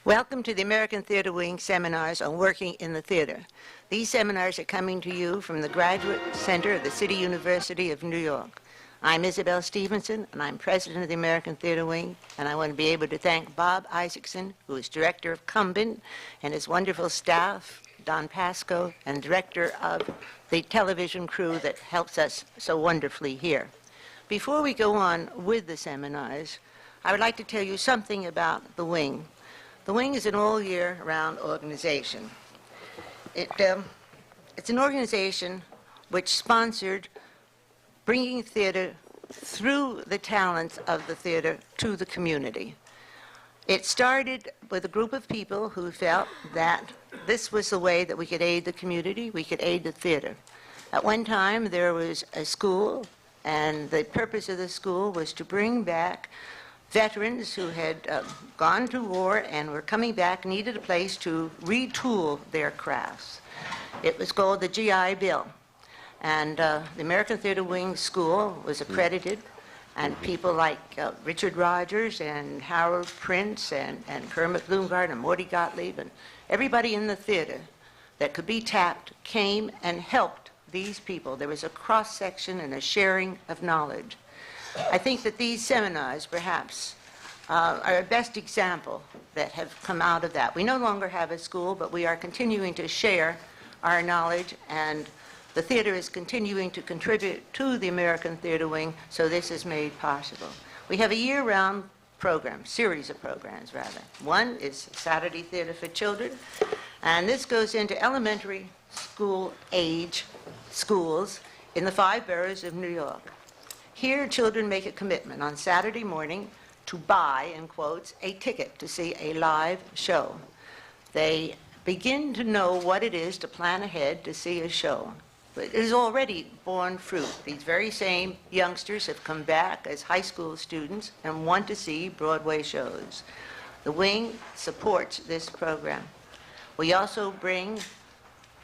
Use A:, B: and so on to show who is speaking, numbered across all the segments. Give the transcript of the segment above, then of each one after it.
A: Welcome to the American Theatre Wing seminars on working in the theater. These seminars are coming to you from the Graduate Center of the City University of New York. I'm Isabel Stevenson, and I'm president of the American Theatre Wing, and I want to be able to thank Bob Isaacson, who is director of Cumbin, and his wonderful staff, Don Pasco, and director of the television crew that helps us so wonderfully here. Before we go on with the seminars, I would like to tell you something about the Wing. The Wing is an all-year-round organization. It's an organization which sponsored bringing theater through the talents of the theater to the community. It started with a group of people who felt that this was the way that we could aid the community, we could aid the theater. At one time, there was a school, and the purpose of the school was to bring back veterans who had gone to war and were coming back, needed a place to retool their crafts. It was called the GI Bill. And the American Theatre Wing School was accredited, and people like Richard Rogers and Harold Prince and Kermit Bloomgard and Morty Gottlieb and everybody in the theater that could be tapped came and helped these people. There was a cross-section and a sharing of knowledge. I think that these seminars, perhaps, are a best example that have come out of that. We no longer have a school, but we are continuing to share our knowledge, and the theater is continuing to contribute to the American Theatre Wing, so this is made possible. We have a year-round program, series of programs, rather. One is Saturday Theater for Children, and this goes into elementary school age schools in the 5 boroughs of New York. Here, children make a commitment on Saturday morning to buy, in quotes, a ticket to see a live show. They begin to know what it is to plan ahead to see a show. But it has already borne fruit. These very same youngsters have come back as high school students and want to see Broadway shows. The Wing supports this program. We also bring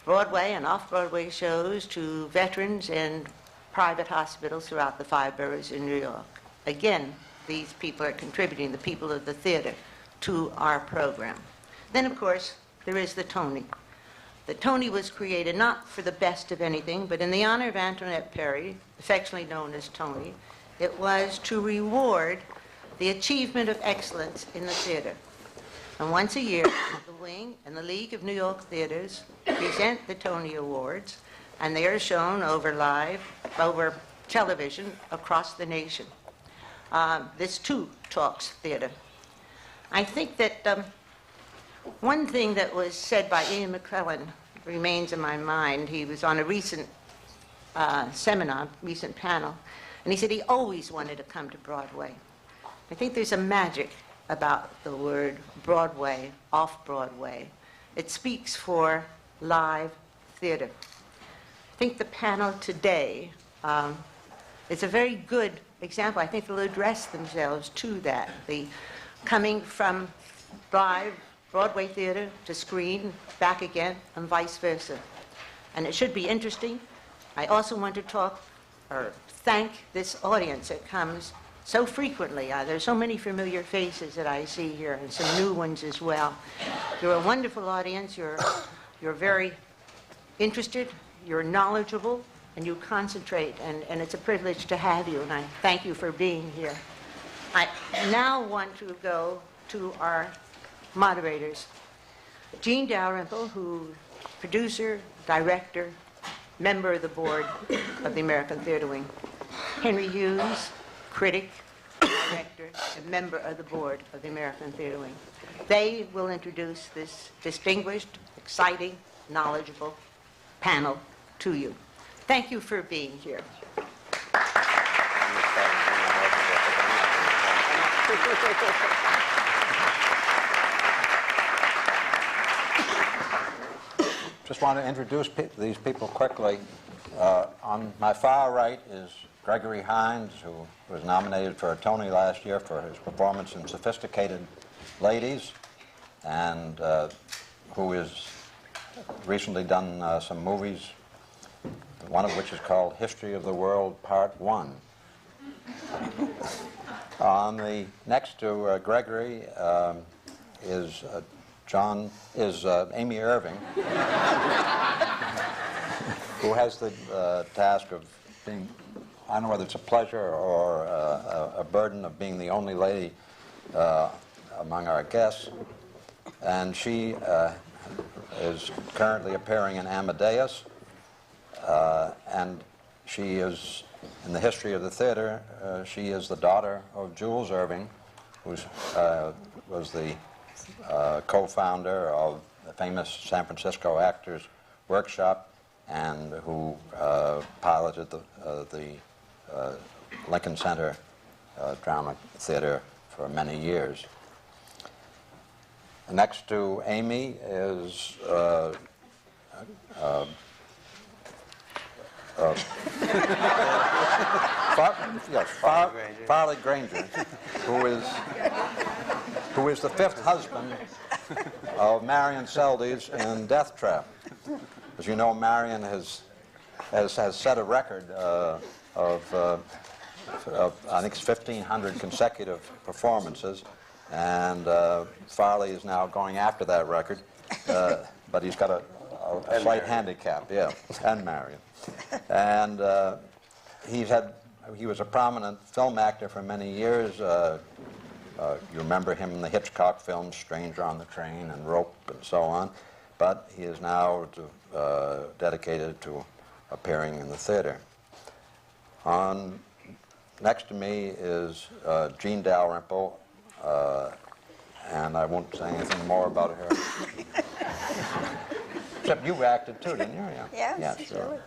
A: Broadway and off-Broadway shows to veterans and private hospitals throughout the 5 boroughs in New York. Again, these people are contributing, the people of the theater, to our program. Then, of course, there is the Tony. The Tony was created not for the best of anything, but in the honor of Antoinette Perry, affectionately known as Tony. It was to reward the achievement of excellence in the theater. And once a year, the Wing and the League of New York Theaters present the Tony Awards, and they are shown over television across the nation. This too talks theater. I think that one thing that was said by Ian McClellan remains in my mind. He was on a recent seminar, recent panel, and he said he always wanted to come to Broadway. I think there's a magic about the word Broadway, off-Broadway. It speaks for live theater. I think the panel today is a very good example. I think they'll address themselves to that. The coming from live Broadway theater to screen, back again, and vice versa. And it should be interesting. I also want to talk or thank this audience that comes so frequently. There's so many familiar faces that I see here, and some new ones as well. You're a wonderful audience. You're very interested. You're knowledgeable, and you concentrate, and it's a privilege to have you, and I thank you for being here. I now want to go to our moderators. Jean Dalrymple, who producer, director, member of the board of the American Theatre Wing. Henry Hughes, critic, director, and member of the board of the American Theatre Wing. They will introduce this distinguished, exciting, knowledgeable panel to you. Thank you for being here.
B: Just want to introduce these people quickly. On my far right is Gregory Hines, who was nominated for a Tony last year for his performance in Sophisticated Ladies, and who has recently done some movies, one of which is called History of the World Part 1. On the next to Gregory is Amy Irving, who has the task of being, I don't know whether it's a pleasure or a burden of being the only lady among our guests. And she is currently appearing in Amadeus, and she is, in the history of the theater, she is the daughter of Jules Irving, who was the co-founder of the famous San Francisco Actors Workshop, and who piloted the Lincoln Center Drama Theater for many years. Next to Amy is Farley Granger, who is the fifth husband of Marion Seldes in Deathtrap. As you know, Marion has set a record of I think it's 1,500 consecutive performances, and Farley is now going after that record, but he's got a slight handicap, yeah, and Marion. And he was a prominent film actor for many years. You remember him in the Hitchcock films, Stranger on the Train and Rope and so on, but he is now dedicated to appearing in the theater. Next to me is Jean Dalrymple, and I won't say anything more about her. Except you acted too, didn't you?
C: Yeah.
B: Yeah, sure.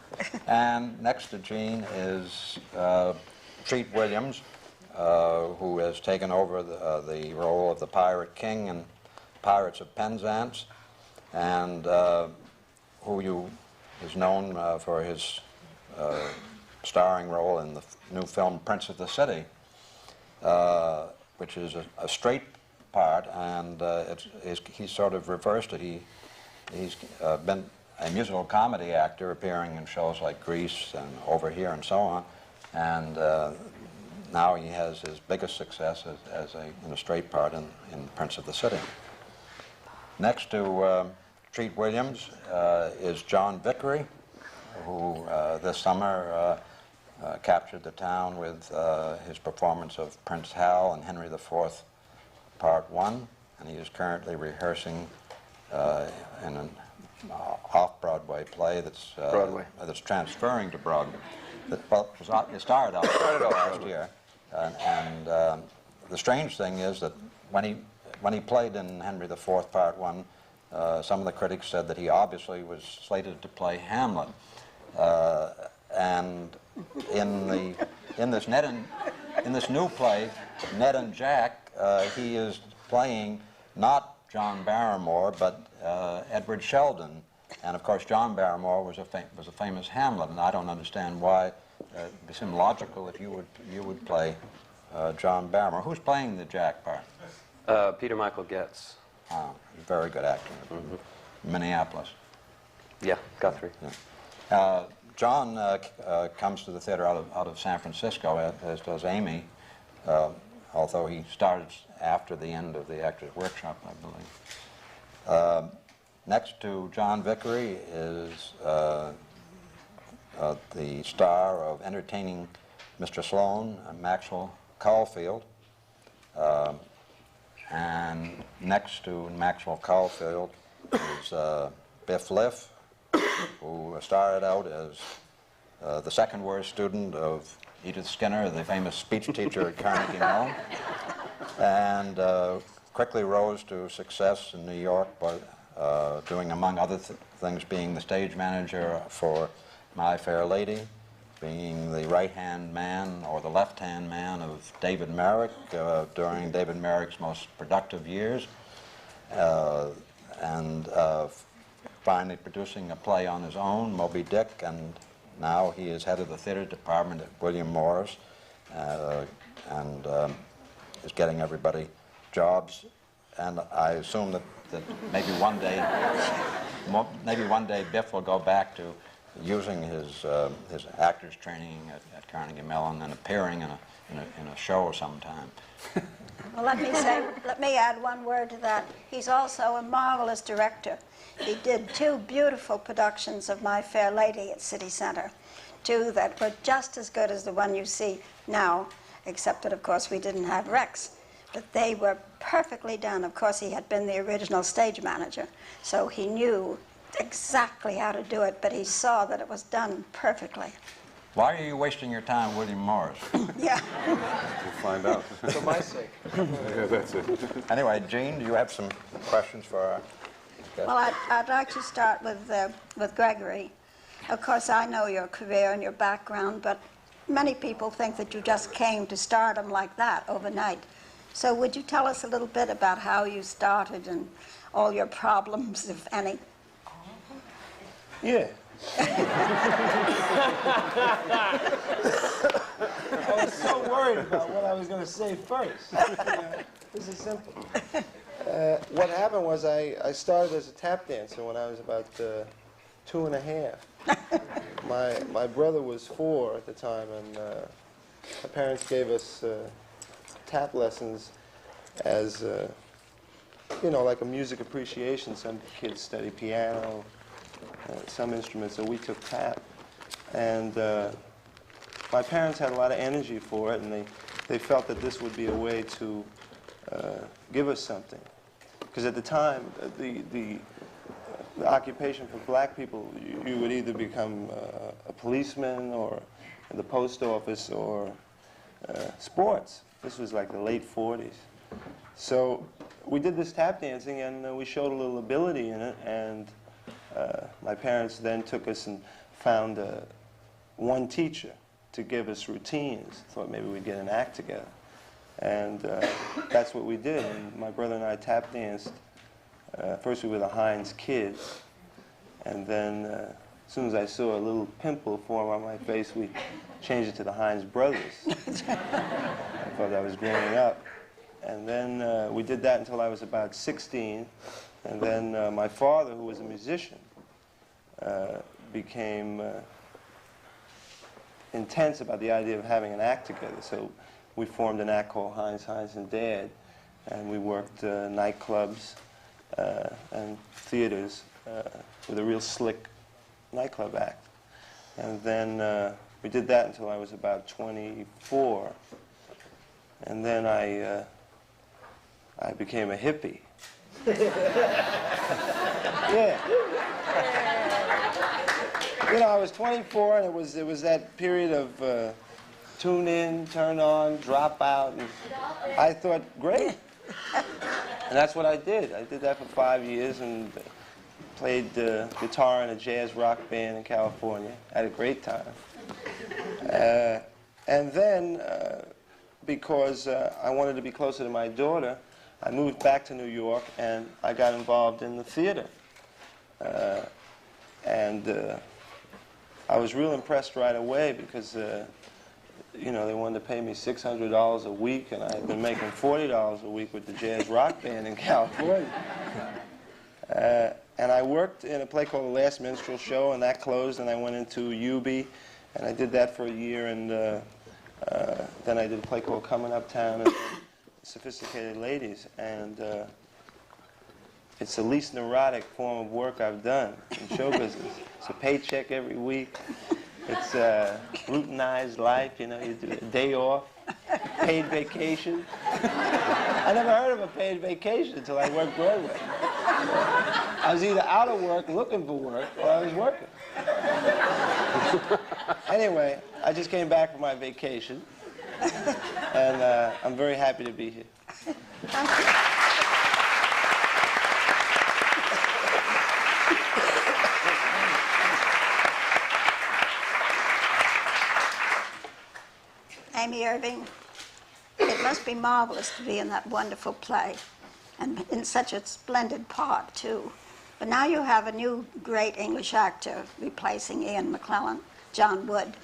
B: And next to Jean is Treat Williams, who has taken over the role of the Pirate King in Pirates of Penzance, and who is known for his starring role in the new film Prince of the City, which is a straight part, and he's sort of reversed it. He's been a musical comedy actor appearing in shows like Grease and Over Here and so on, and now he has his biggest success in a straight part in Prince of the City. Next to Treat Williams is John Vickery, who this summer captured the town with his performance of Prince Hal and Henry IV, Part 1, and he is currently rehearsing in an off-Broadway play that's transferring to Broadway. Well, it started out last year, and the strange thing is that when he played in Henry IV, Part 1, some of the critics said that he obviously was slated to play Hamlet, and in this new play, Ned and Jack, he is playing not John Barrymore, but Edward Sheldon. And of course, John Barrymore was a famous Hamlet, and I don't understand why it would seem logical if you would play John Barrymore. Who's playing the Jack part?
D: Peter Michael Getz.
B: Very good actor. Minneapolis.
D: Yeah, Guthrie.
B: Yeah. John comes to the theater out of San Francisco, as does Amy, although he started after the end of the Actors Workshop, I believe. Next to John Vickery is the star of Entertaining Mr. Sloan, Maxwell Caulfield. And next to Maxwell Caulfield is Biff Liff, who started out as the second worst student of Edith Skinner, the famous speech teacher at Carnegie Mellon, and quickly rose to success in New York by doing, among other things, being the stage manager for My Fair Lady, being the right-hand man or the left-hand man of David Merrick during David Merrick's most productive years, and finally producing a play on his own, Moby Dick, and now he is head of the theater department at William Morris, and is getting everybody jobs. And I assume that maybe one day Biff will go back to using his actor's training at Carnegie Mellon and appearing in a show sometime.
C: Well, let me add one word to that. He's also a marvelous director. He did 2 beautiful productions of My Fair Lady at City Center, 2 that were just as good as the one you see now, except that, of course, we didn't have Rex. But they were perfectly done. Of course, he had been the original stage manager, so he knew exactly how to do it, but he saw that it was done perfectly.
B: Why are you wasting your time with William Morris?
C: Yeah.
D: We'll find out.
E: For my sake.
D: Yeah, that's it.
B: Anyway, Jean, do you have some questions for our guest?
C: Well, I'd like to start with Gregory. Of course, I know your career and your background, but many people think that you just came to stardom like that overnight. So would you tell us a little bit about how you started and all your problems, if any?
E: Yeah. I was so worried about what I was going to say first. This is simple. What happened was I started as a tap dancer when I was about 2 and a half. My brother was 4 at the time, and my parents gave us tap lessons as, you know, like a music appreciation. Some kids study piano, some instruments, so we took tap. And my parents had a lot of energy for it, and they felt that this would be a way to give us something. Because at the time, the occupation for black people, you would either become a policeman or in the post office or sports. This was like the late 40s. So we did this tap dancing, and we showed a little ability in it, and my parents then took us and found one teacher to give us routines. Thought maybe we'd get an act together. And that's what we did. And my brother and I tap danced. First we were the Hines kids, and then as soon as I saw a little pimple form on my face, we changed it to the Hines brothers. I thought I was growing up. And then we did that until I was about 16. And then my father, who was a musician, became intense about the idea of having an act together. So we formed an act called Hines, Hines and Dad, and we worked nightclubs and theaters with a real slick nightclub act. And then we did that until I was about 24. And then I became a hippie. Yeah. You know, I was 24, and it was that period of tune in, turn on, drop out, and I thought, great. And that's what I did. I did that for 5 years and played guitar in a jazz rock band in California. Had a great time. And then, because I wanted to be closer to my daughter, I moved back to New York, and I got involved in the theater. I was real impressed right away because, you know, they wanted to pay me $600 a week, and I had been making $40 a week with the jazz rock band in California. And I worked in a play called The Last Minstrel Show, and that closed, and I went into UB, and I did that for a year, and then I did a play called Coming Uptown and Sophisticated Ladies, and it's the least neurotic form of work I've done in show business. It's a paycheck every week. It's a routinized life, you know, you do a day off, paid vacation. I never heard of a paid vacation until I worked Broadway. I was either out of work looking for work, or I was working. Anyway, I just came back from my vacation, and I'm very happy to be here.
C: Thank you. Amy Irving, it must be marvelous to be in that wonderful play, and in such a splendid part, too. But now you have a new great English actor replacing Ian McClellan, John Wood.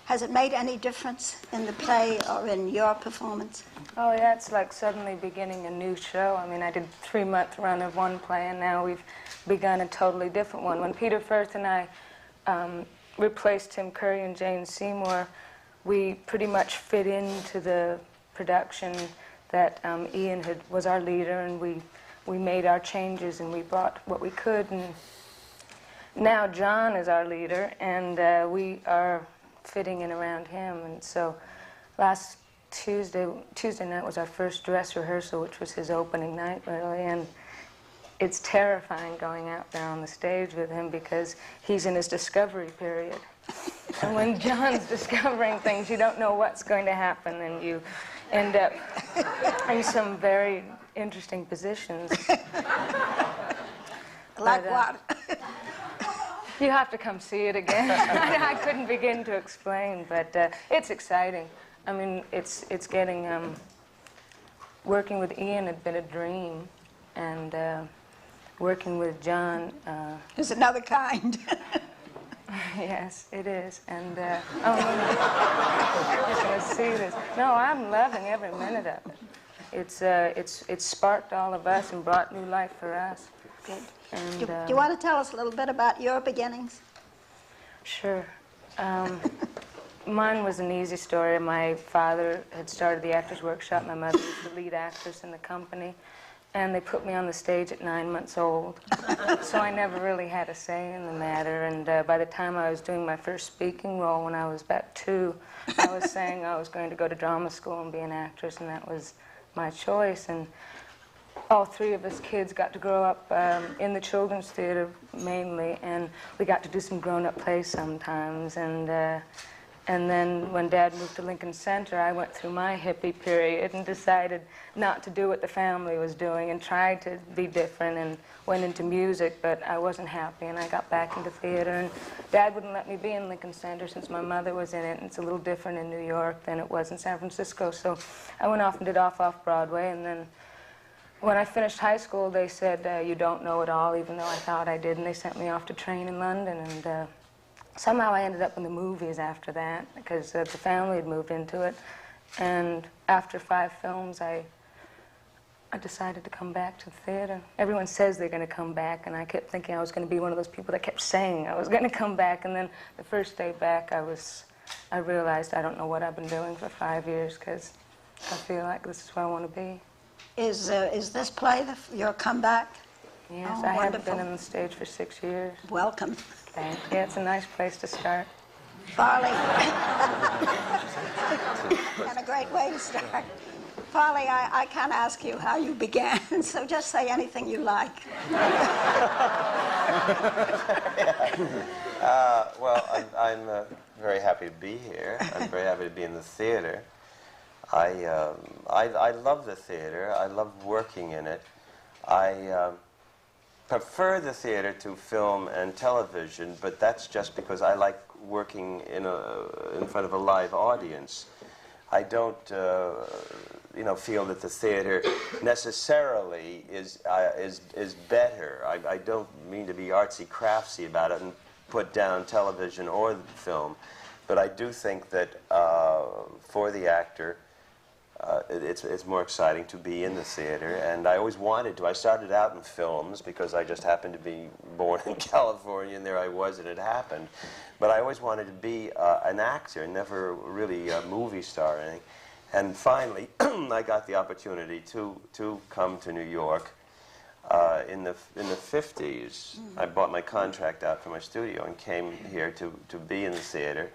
C: Has it made any difference in the play or in your performance?
F: Oh, yeah, it's like suddenly beginning a new show. I mean, I did a 3-month run of one play, and now we've begun a totally different one. When Peter Firth and I replaced Tim Curry and Jane Seymour, we pretty much fit into the production that Ian was our leader, and we made our changes and we brought what we could. And now John is our leader, and we are fitting in around him. And so last Tuesday night was our first dress rehearsal, which was his opening night, really. And it's terrifying going out there on the stage with him because he's in his discovery period. And when John's discovering things, you don't know what's going to happen, and you end up in some very interesting positions.
C: Like
F: But,
C: what?
F: You have to come see it again. I couldn't begin to explain, but it's exciting. I mean, it's getting, working with Ian had been a dream, and working with John.
C: Is another kind.
F: Yes, it is. And, oh, you're going to see this. No, I'm loving every minute of it. It's sparked all of us and brought new life for us.
C: Good.
F: And,
C: Do you want to tell us a little bit about your beginnings?
F: Sure. Mine was an easy story. My father had started the Actors Workshop. My mother was the lead actress in the company. And they put me on the stage at 9 months old. So I never really had a say in the matter. And by the time I was doing my first speaking role, when I was about 2, I was saying I was going to go to drama school and be an actress, and that was my choice. And all 3 of us kids got to grow up in the children's theater mainly, and we got to do some grown-up plays sometimes. And then when Dad moved to Lincoln Center, I went through my hippie period and decided not to do what the family was doing and tried to be different and went into music, but I wasn't happy, and I got back into theater. And Dad wouldn't let me be in Lincoln Center since my mother was in it, and it's a little different in New York than it was in San Francisco. So I went off and did off-Broadway, and then when I finished high school, they said, you don't know it all, even though I thought I did, and they sent me off to train in London. And somehow I ended up in the movies after that, because the family had moved into it. And after 5 films, I decided to come back to the theater. Everyone says they're going to come back, and I kept thinking I was going to be one of those people that kept saying I was going to come back. And then the first day back, I realized I don't know what I've been doing for 5 years, because I feel like this is where I want to be.
C: Is this play your comeback?
F: Yes,
C: Oh,
F: I haven't
C: wonderful.
F: been on the stage for 6 years.
C: Welcome.
F: Thank you. It's a nice place to start.
C: Farley. And a great way to start. Farley, I can't ask you how you began, so just say anything you like.
G: Well, I'm very happy to be here. I'm very happy to be in the theater. I love the theater. I love working in it. I prefer the theater to film and television, but that's just because I like working in front of a live audience. I don't, feel that the theater necessarily is better. I don't mean to be artsy-craftsy about it and put down television or film, but I do think that for the actor, it's more exciting to be in the theater, and I always wanted to. I started out in films because I just happened to be born in California, and there I was, and it happened. But I always wanted to be an actor, never really a movie star or anything. And finally, I got the opportunity to come to New York in the 50s. I bought my contract out from my studio and came here to be in the theater.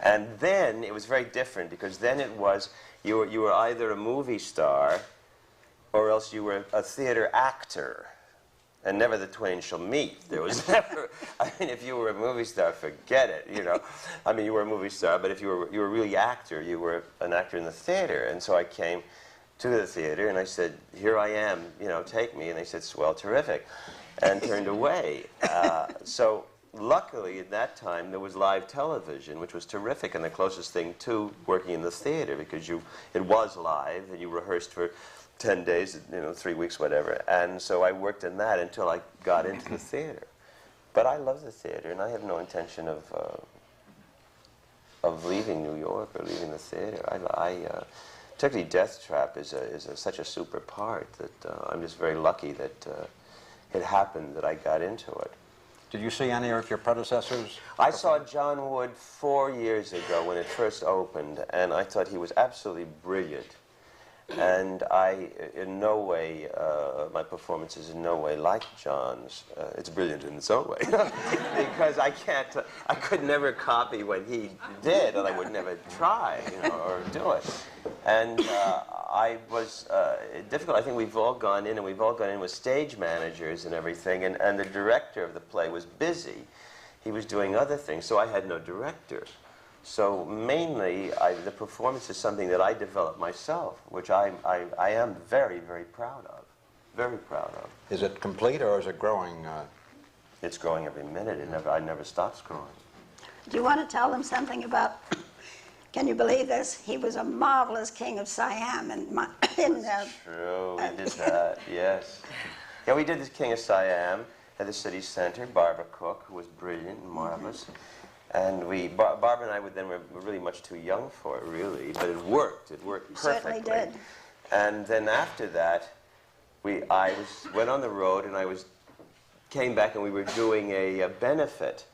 G: And then it was very different, because then it was you were either a movie star or else you were a theater actor, and never the twain shall meet. There was never, I mean, if you were a movie star, forget it, you know. I mean, you were a movie star, but if you were really actor, you were an actor in the theater. And so I came to the theater and I said, here I am, take me. And they said, swell, terrific, and turned away. So luckily, at that time, there was live television, which was terrific, and the closest thing to working in the theater, because it was live, and you rehearsed for 10 days, 3 weeks, whatever. And so I worked in that until I got into the theater. But I love the theater, and I have no intention of leaving New York or leaving the theater. Particularly Deathtrap is such a super part that I'm just very lucky that it happened that I got into it.
B: Did you see any of your predecessors?
G: I saw John Wood 4 years ago when it first opened, and I thought he was absolutely brilliant. And in no way, my performance is in no way like John's. It's brilliant in its own way. Because I could never copy what he did, and I would never try, or do it. And I was difficult. I think we've all gone in, and we've all gone in with stage managers and everything, and the director of the play was busy. He was doing other things, so I had no director. So mainly, the performance is something that I developed myself, which I am very, very proud of. Very proud of.
B: Is it complete or is it growing?
G: It's growing every minute. It never stops growing.
C: Do you want to tell them something about, can you believe this? He was a marvelous king of Siam.
G: True, we did that, yes. Yeah, we did the King of Siam at the city center, Barbara Cook, who was brilliant and marvelous. And Barbara and I were really much too young for it, really, but it worked. It worked perfectly.
C: Certainly did.
G: And then after that, I went on the road, and came back, and we were doing a benefit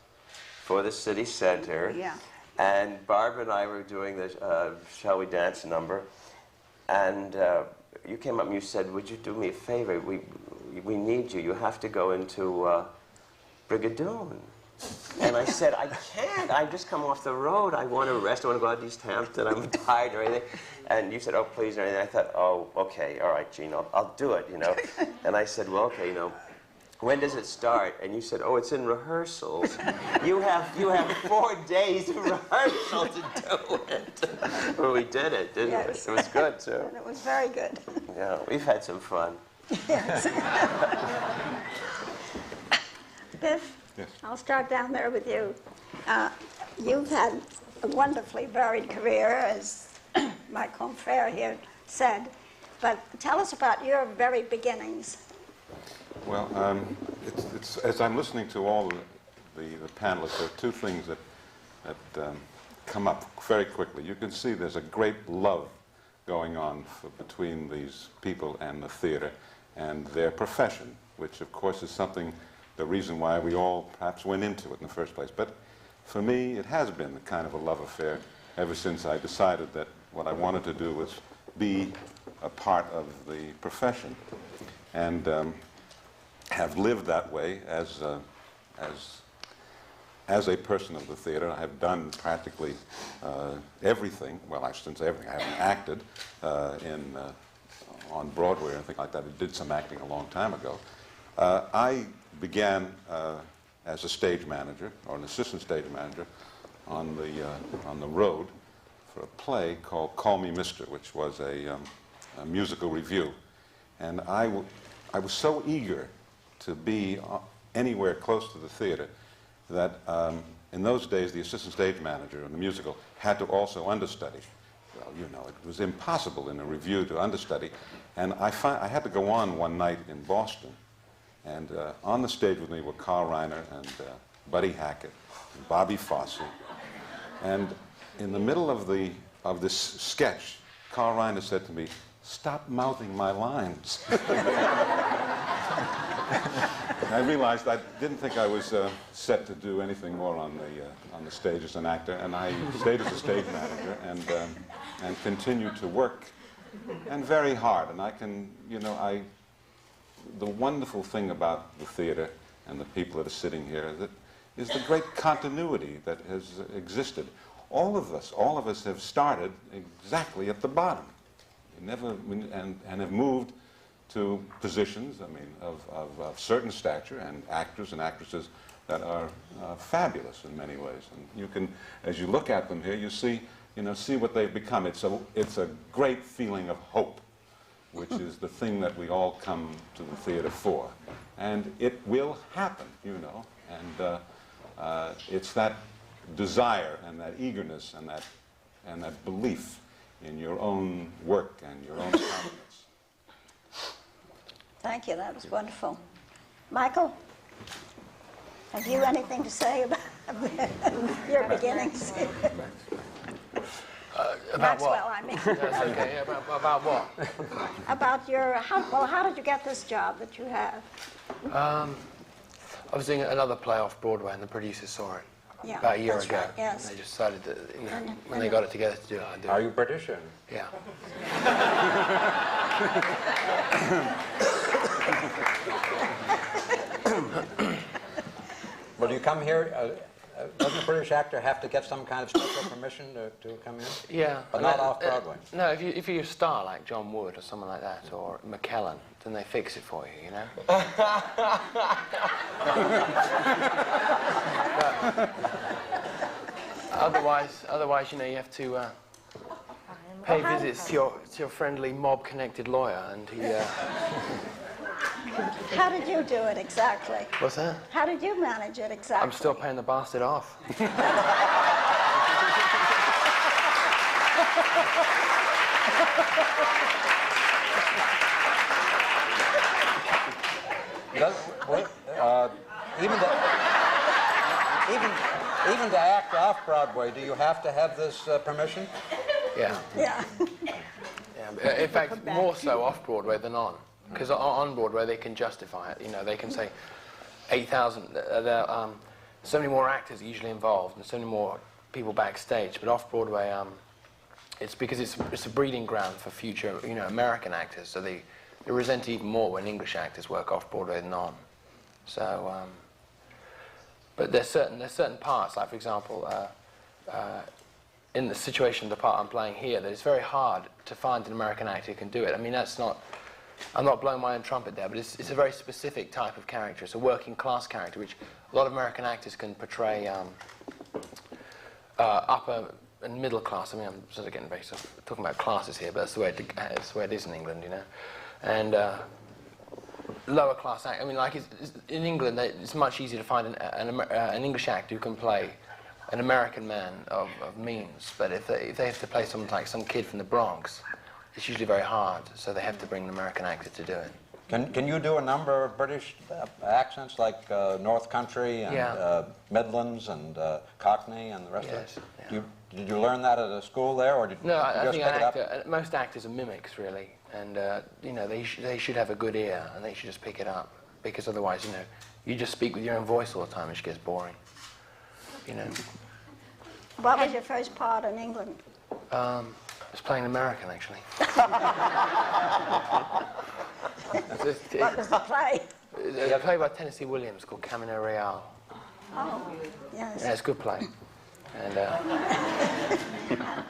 G: for the city center.
C: Yeah.
G: And Barbara and I were doing the Shall We Dance number, and you came up and you said, "Would you do me a favor? We need you. You have to go into Brigadoon." And I said, "I can't. I've just come off the road. I want to rest. I want to go out to East Hampton. I'm tired or anything." And you said, "Oh, please," and everything. I thought, "Oh, okay, all right, Gene, I'll do it, And I said, "Well, okay, when does it start?" And you said, "Oh, it's in rehearsals. You have 4 days of rehearsal to do it." Well, we did it, didn't we? It was good, too.
C: And it was very good.
G: Yeah, we've had some fun.
C: Yes. Biff?
D: Yes.
C: I'll start down there with you. You've had a wonderfully varied career, as my confrère here said, but tell us about your very beginnings.
D: Well, it's as I'm listening to all the panelists, there are two things that come up very quickly. You can see there's a great love going on between these people and the theater and their profession, which of course is something, the reason why we all perhaps went into it in the first place. But for me, it has been a kind of a love affair ever since I decided that what I wanted to do was be a part of the profession, and have lived that way as a person of the theater. I have done practically everything. Well, I shouldn't say everything. I haven't acted on Broadway or anything like that. I did some acting a long time ago. I began as a stage manager, or an assistant stage manager, on the road for a play called Call Me Mister, which was a musical review. And I was so eager to be anywhere close to the theater that in those days the assistant stage manager in the musical had to also understudy. Well, it was impossible in a review to understudy. And I had to go on one night in Boston. And on the stage with me were Carl Reiner and Buddy Hackett and Bobby Fosse. And in the middle of this sketch, Carl Reiner said to me, "Stop mouthing my lines." I realized I didn't think I was set to do anything more on the stage as an actor, and I stayed as a stage manager and continued to work, and very hard. And I can, the wonderful thing about the theater and the people that are sitting here is the great continuity that has existed. All of us have started exactly at the bottom, and have moved to positions, of certain stature, and actors and actresses that are fabulous in many ways. And you can, as you look at them here, you see what they've become. It's a great feeling of hope, which is the thing that we all come to the theater for. And it will happen, and it's that desire and that eagerness and that belief in your own work and your own confidence.
C: Thank you, that was wonderful. Michael, have you anything to say about your beginnings?
H: About
C: Maxwell,
H: what?
C: I mean.
H: That's okay. Yeah, about what?
C: About how did you get this job that you have?
H: I was doing another play off Broadway, and the producers saw it
C: Yeah,
H: about a year
C: that's
H: ago.
C: right, yes.
H: And they just decided that, you know, when they got it together to do it, I'd do it.
B: Are you British? Or?
H: Yeah.
B: Will you come here? Doesn't a British actor have to get some kind of special permission to come in?
H: Yeah.
B: But not off Broadway?
H: No, if you're a star like John Wood or someone like that, or McKellen, then they fix it for you, you know? Otherwise, you know, you have to pay visits to your friendly mob-connected lawyer, and he...
C: How did you do it exactly?
H: What's that?
C: How did you manage it exactly?
H: I'm still paying the bastard off.
B: Even to act off Broadway, do you have to have this permission?
H: Yeah.
C: Yeah.
H: Yeah. In fact, more so off Broadway than on. Because on Broadway, they can justify it. You know, they can say 8,000. So many more actors usually involved, and so many more people backstage. But off Broadway, it's because it's a breeding ground for future, you know, American actors. So they resent even more when English actors work off Broadway than on. So, but there's certain parts, like for example, in the situation of the part I'm playing here, that it's very hard to find an American actor who can do it. I mean, that's not. I'm not blowing my own trumpet there, but it's a very specific type of character. It's a working class character, which a lot of American actors can portray upper and middle class. I mean, I'm sort of getting very sort of talking about classes here, but that's the way it is in England, you know. And lower class act. I mean, like in England, it's much easier to find an English actor who can play an American man of means. But if they have to play someone like some kid from the Bronx, it's usually very hard, so they have to bring an American actor to do it.
B: Can you do a number of British accents, like North Country and Midlands and Cockney and the rest of it?
H: Yeah.
B: Did you learn that at a school there, or did you just pick it up?
H: Most actors are mimics, really, and you know, they should have a good ear, and they should just pick it up, because otherwise, you know, you just speak with your own voice all the time, which gets boring, you know.
C: What was your first part in England?
H: I was playing American, actually.
C: What was the play?
H: A play by Tennessee Williams called Camino Real.
C: Oh, yes.
H: Yeah, it's a good play. And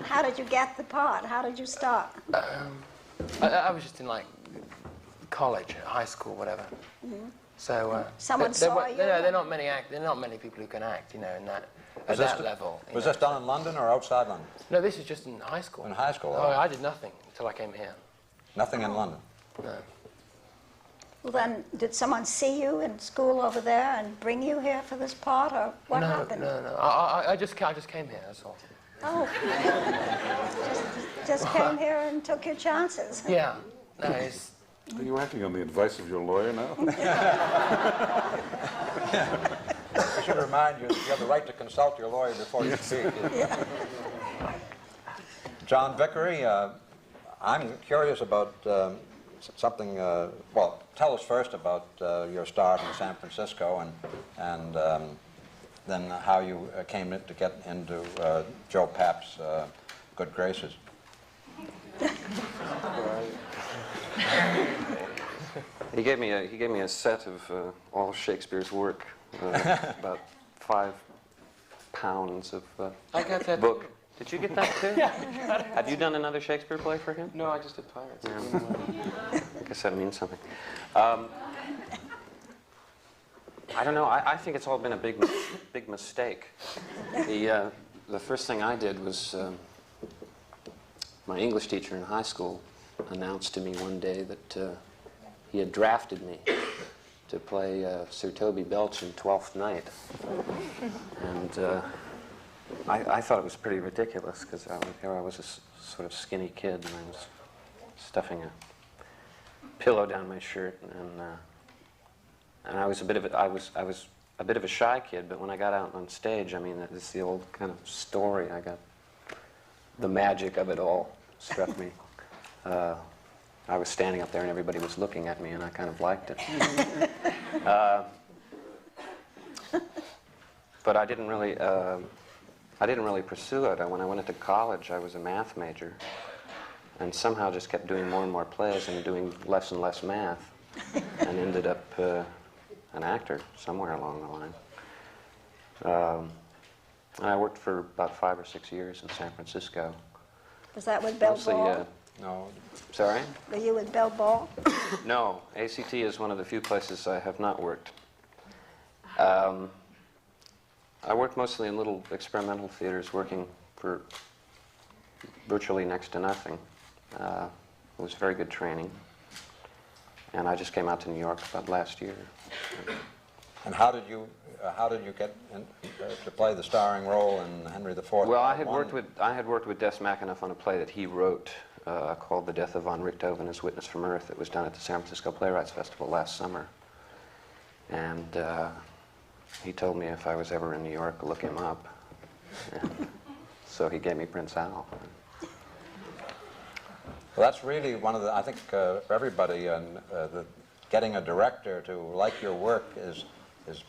C: how did you get the part? How did you start?
H: I was just in like college, high school, whatever.
C: Mm-hmm.
H: So
C: someone saw you.
H: There are not many people who can act, you know, at that level.
B: Was this done in London or outside London?
H: No, this is just in high school.
B: In high school?
H: Oh, I did nothing until I came here.
B: Nothing in London?
H: No.
C: Well, then, did someone see you in school over there and bring you here for this part, or what happened?
H: No. I just came here, that's all.
C: Oh. just came here and took your chances.
H: Yeah. No, it's...
D: Are you acting on the advice of your lawyer now?
B: I should remind you that you have the right to consult your lawyer before you speak.
C: Yeah.
B: John Vickery, I'm curious about something. Well, tell us first about your start in San Francisco, and then how you came to get into Joe Papp's good graces.
I: He gave me a set of all of Shakespeare's work, about 5 pounds of
H: I got that
I: book. Did you get that too?
H: Yeah.
I: Have you done another Shakespeare play for him?
H: No, I just did Pirates.
I: Yeah. I guess that means something. I don't know. I think it's all been a big mistake. The first thing I did was my English teacher in high school announced to me one day that he had drafted me to play Sir Toby Belch in Twelfth Night. And I thought it was pretty ridiculous, because here I was a sort of skinny kid, and I was stuffing a pillow down my shirt, and I was a bit of a shy kid. But when I got out on stage, I mean, it's the old kind of story. The magic of it all struck me. I was standing up there and everybody was looking at me, and I kind of liked it. But I didn't really pursue it. When I went into college, I was a math major, and somehow just kept doing more and more plays and doing less and less math, and ended up an actor somewhere along the line. And I worked for about 5 or 6 years in San Francisco.
C: Was that with Bill
I: Mostly,
C: Ball?
I: no. Sorry?
C: Were you with Bill Ball?
I: No. ACT is one of the few places I have not worked. I worked mostly in little experimental theaters, working for virtually next to nothing. It was very good training. And I just came out to New York about last year.
B: And how did you get to play the starring role in Henry IV?
I: Well, I had worked with Des McAnuff on a play that he wrote called The Death of von Richthofen as Witness from Earth. It was done at the San Francisco Playwrights Festival last summer. And he told me if I was ever in New York, look him up. And so he gave me Prince Al.
B: Well, that's really one of the, I think for everybody, and getting a director to like your work is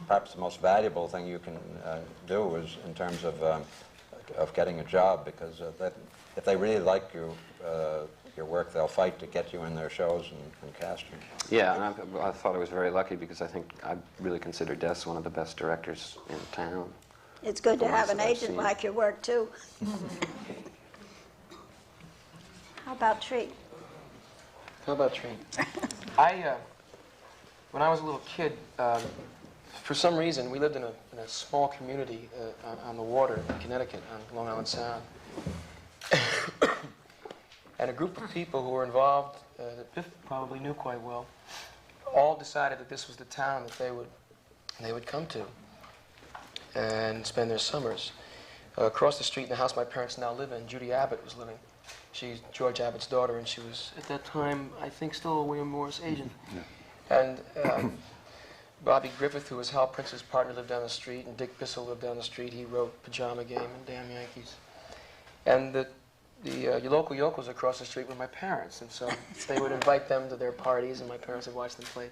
B: perhaps the most valuable thing you can do is in terms of getting a job, because if they really like your work, they'll fight to get you in their shows and cast you.
I: Yeah, and I thought I was very lucky because I really consider Des one of the best directors in town.
C: It's good to
I: The
C: have
I: ones
C: an
I: that I've
C: agent
I: seen.
C: like your work, too. How about Tree?
H: How about Tree? When I was a little kid, for some reason, we lived in a small community on the water in Connecticut, on Long Island Sound. And a group of people who were involved, that Biff probably knew quite well, all decided that this was the town that they would come to and spend their summers. Across the street in the house my parents now live in, Judy Abbott was living. She's George Abbott's daughter, and she was, at that time, I think still a William Morris agent. Yeah. And Bobby Griffith, who was Hal Prince's partner, lived down the street, and Dick Bissell lived down the street. He wrote Pajama Game and Damn Yankees. And the local yokels across the street were my parents, and so they would invite them to their parties, and my parents would watch them play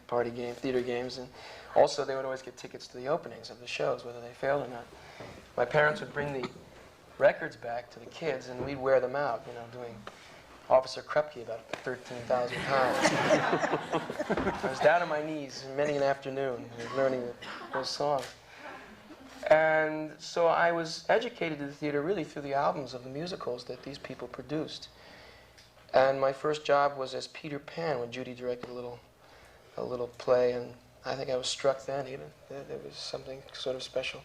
H: theater games, and also they would always get tickets to the openings of the shows, whether they failed or not. My parents would bring the records back to the kids, and we'd wear them out, you know, doing Officer Krupke about 13,000 pounds. I was down on my knees many an afternoon learning those songs. And so I was educated in the theater really through the albums of the musicals that these people produced. And my first job was as Peter Pan when Judy directed a little play, and I think I was struck then even. It was something sort of special.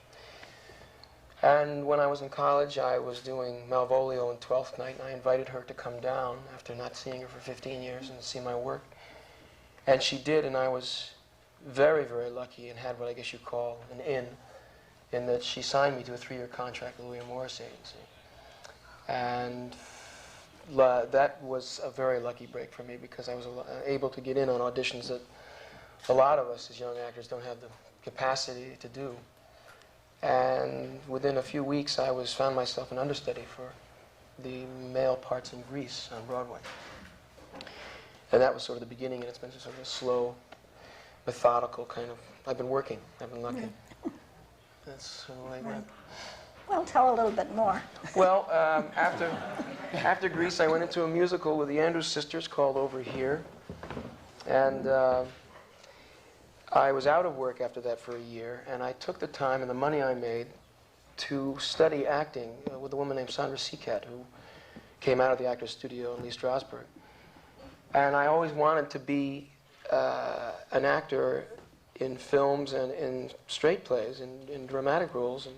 H: And when I was in college, I was doing Malvolio in 12th Night, and I invited her to come down after not seeing her for 15 years and see my work. And she did, and I was very, very lucky and had what I guess you'd call an in that she signed me to a 3-year contract with the William Morris Agency. And that was a very lucky break for me because I was able to get in on auditions that a lot of us as young actors don't have the capacity to do. And within a few weeks, I found myself an understudy for the male parts in Grease on Broadway. And that was sort of the beginning, and it's been sort of a slow, methodical kind of, I've been working, I've been lucky. That's sort of like that.
C: Well, tell a little bit more.
H: Well, after Grease, I went into a musical with the Andrews Sisters called Over Here. And I was out of work after that for a year, and I took the time and the money I made to study acting with a woman named Sandra Seacat, who came out of the Actors Studio in Lee Strasberg. And I always wanted to be an actor in films and in straight plays, in dramatic roles, and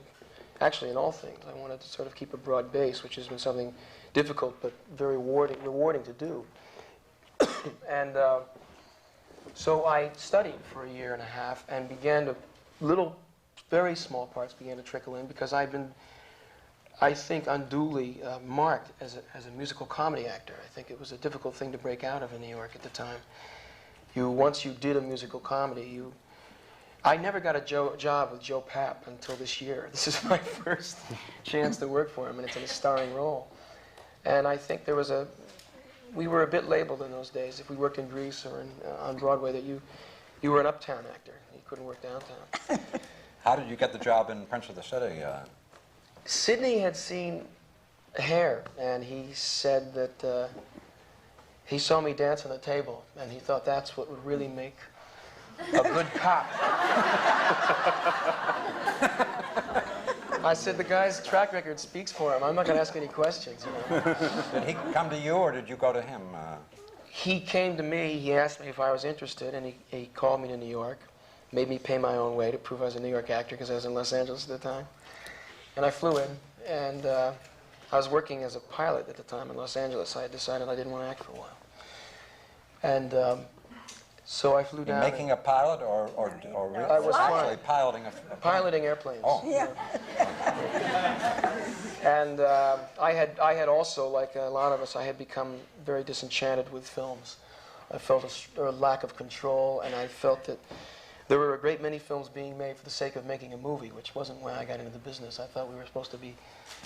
H: actually in all things. I wanted to sort of keep a broad base, which has been something difficult but very rewarding to do. And so I studied for a year and a half and began to, very small parts began to trickle in because I'd been, I think, unduly marked as a musical comedy actor. I think it was a difficult thing to break out of in New York at the time. Once you did a musical comedy, I never got a job with Joe Papp until this year. This is my first chance to work for him, and it's in a starring role. And I think we were a bit labeled in those days, if we worked in Grease or on Broadway, that you were an uptown actor. You couldn't work downtown.
B: How did you get the job in Prince of the City?
J: Sidney had seen Hair, and he said that he saw me dance on the table, and he thought that's what would really make a good cop. I said, the guy's track record speaks for him. I'm not going to ask any questions. You know?
B: Did he come to you, or did you go to him?
J: He came to me. He asked me if I was interested, and he called me to New York, made me pay my own way to prove I was a New York actor because I was in Los Angeles at the time. And I flew in, and I was working as a pilot at the time in Los Angeles. I had decided I didn't want to act for a while. And so I flew down.
B: Making a pilot, or
J: I was
B: actually piloting a
J: piloting airplanes.
B: Oh.
C: Yeah.
J: And I had also, like a lot of us, I had become very disenchanted with films. I felt a lack of control, and I felt that there were a great many films being made for the sake of making a movie, which wasn't why I got into the business. I thought we were supposed to be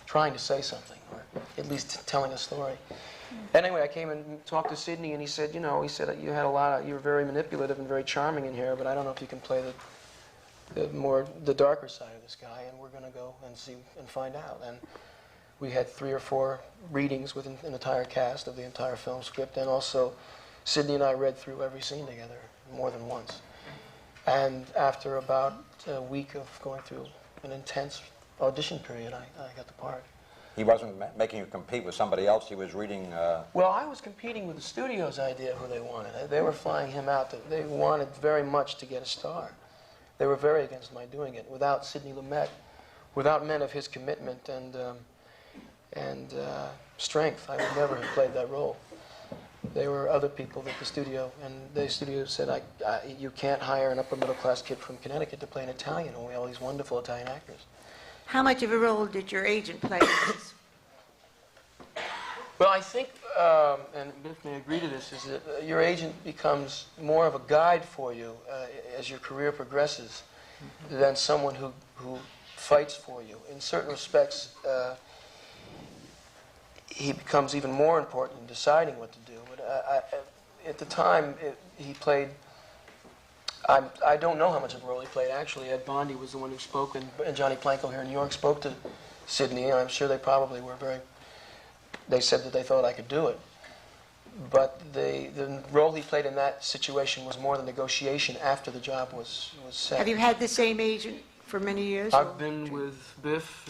J: trying to say something, or at least telling a story. Anyway, I came and talked to Sidney, and he said, you know, you had you were very manipulative and very charming in here, but I don't know if you can play the darker side of this guy, and we're going to go and see and find out. And we had 3 or 4 readings with an entire cast of the entire film script, and also Sidney and I read through every scene together more than once. And after about a week of going through an intense audition period, I got the part.
B: He wasn't making you compete with somebody else. He was reading.
J: Well, I was competing with the studio's idea who they wanted. They were flying him out. They wanted very much to get a star. They were very against my doing it. Without Sidney Lumet, without men of his commitment and strength, I would never have played that role. There were other people that the studio said, you can't hire an upper middle class kid from Connecticut to play an Italian, and we have all these wonderful Italian actors.
A: How much of a role did your agent play in this?
J: Well, I think, and Liff may agree to this, is that your agent becomes more of a guide for you as your career progresses than someone who fights for you. In certain respects, he becomes even more important in deciding what to do. But at the time, he played, I don't know how much of a role he played, actually. Ed Bondi was the one who spoke, and Johnny Planko here in New York spoke to Sidney, and I'm sure they probably were they said that they thought I could do it. But the role he played in that situation was more the negotiation after the job was set.
A: Have you had the same agent for many years?
J: I've been with Biff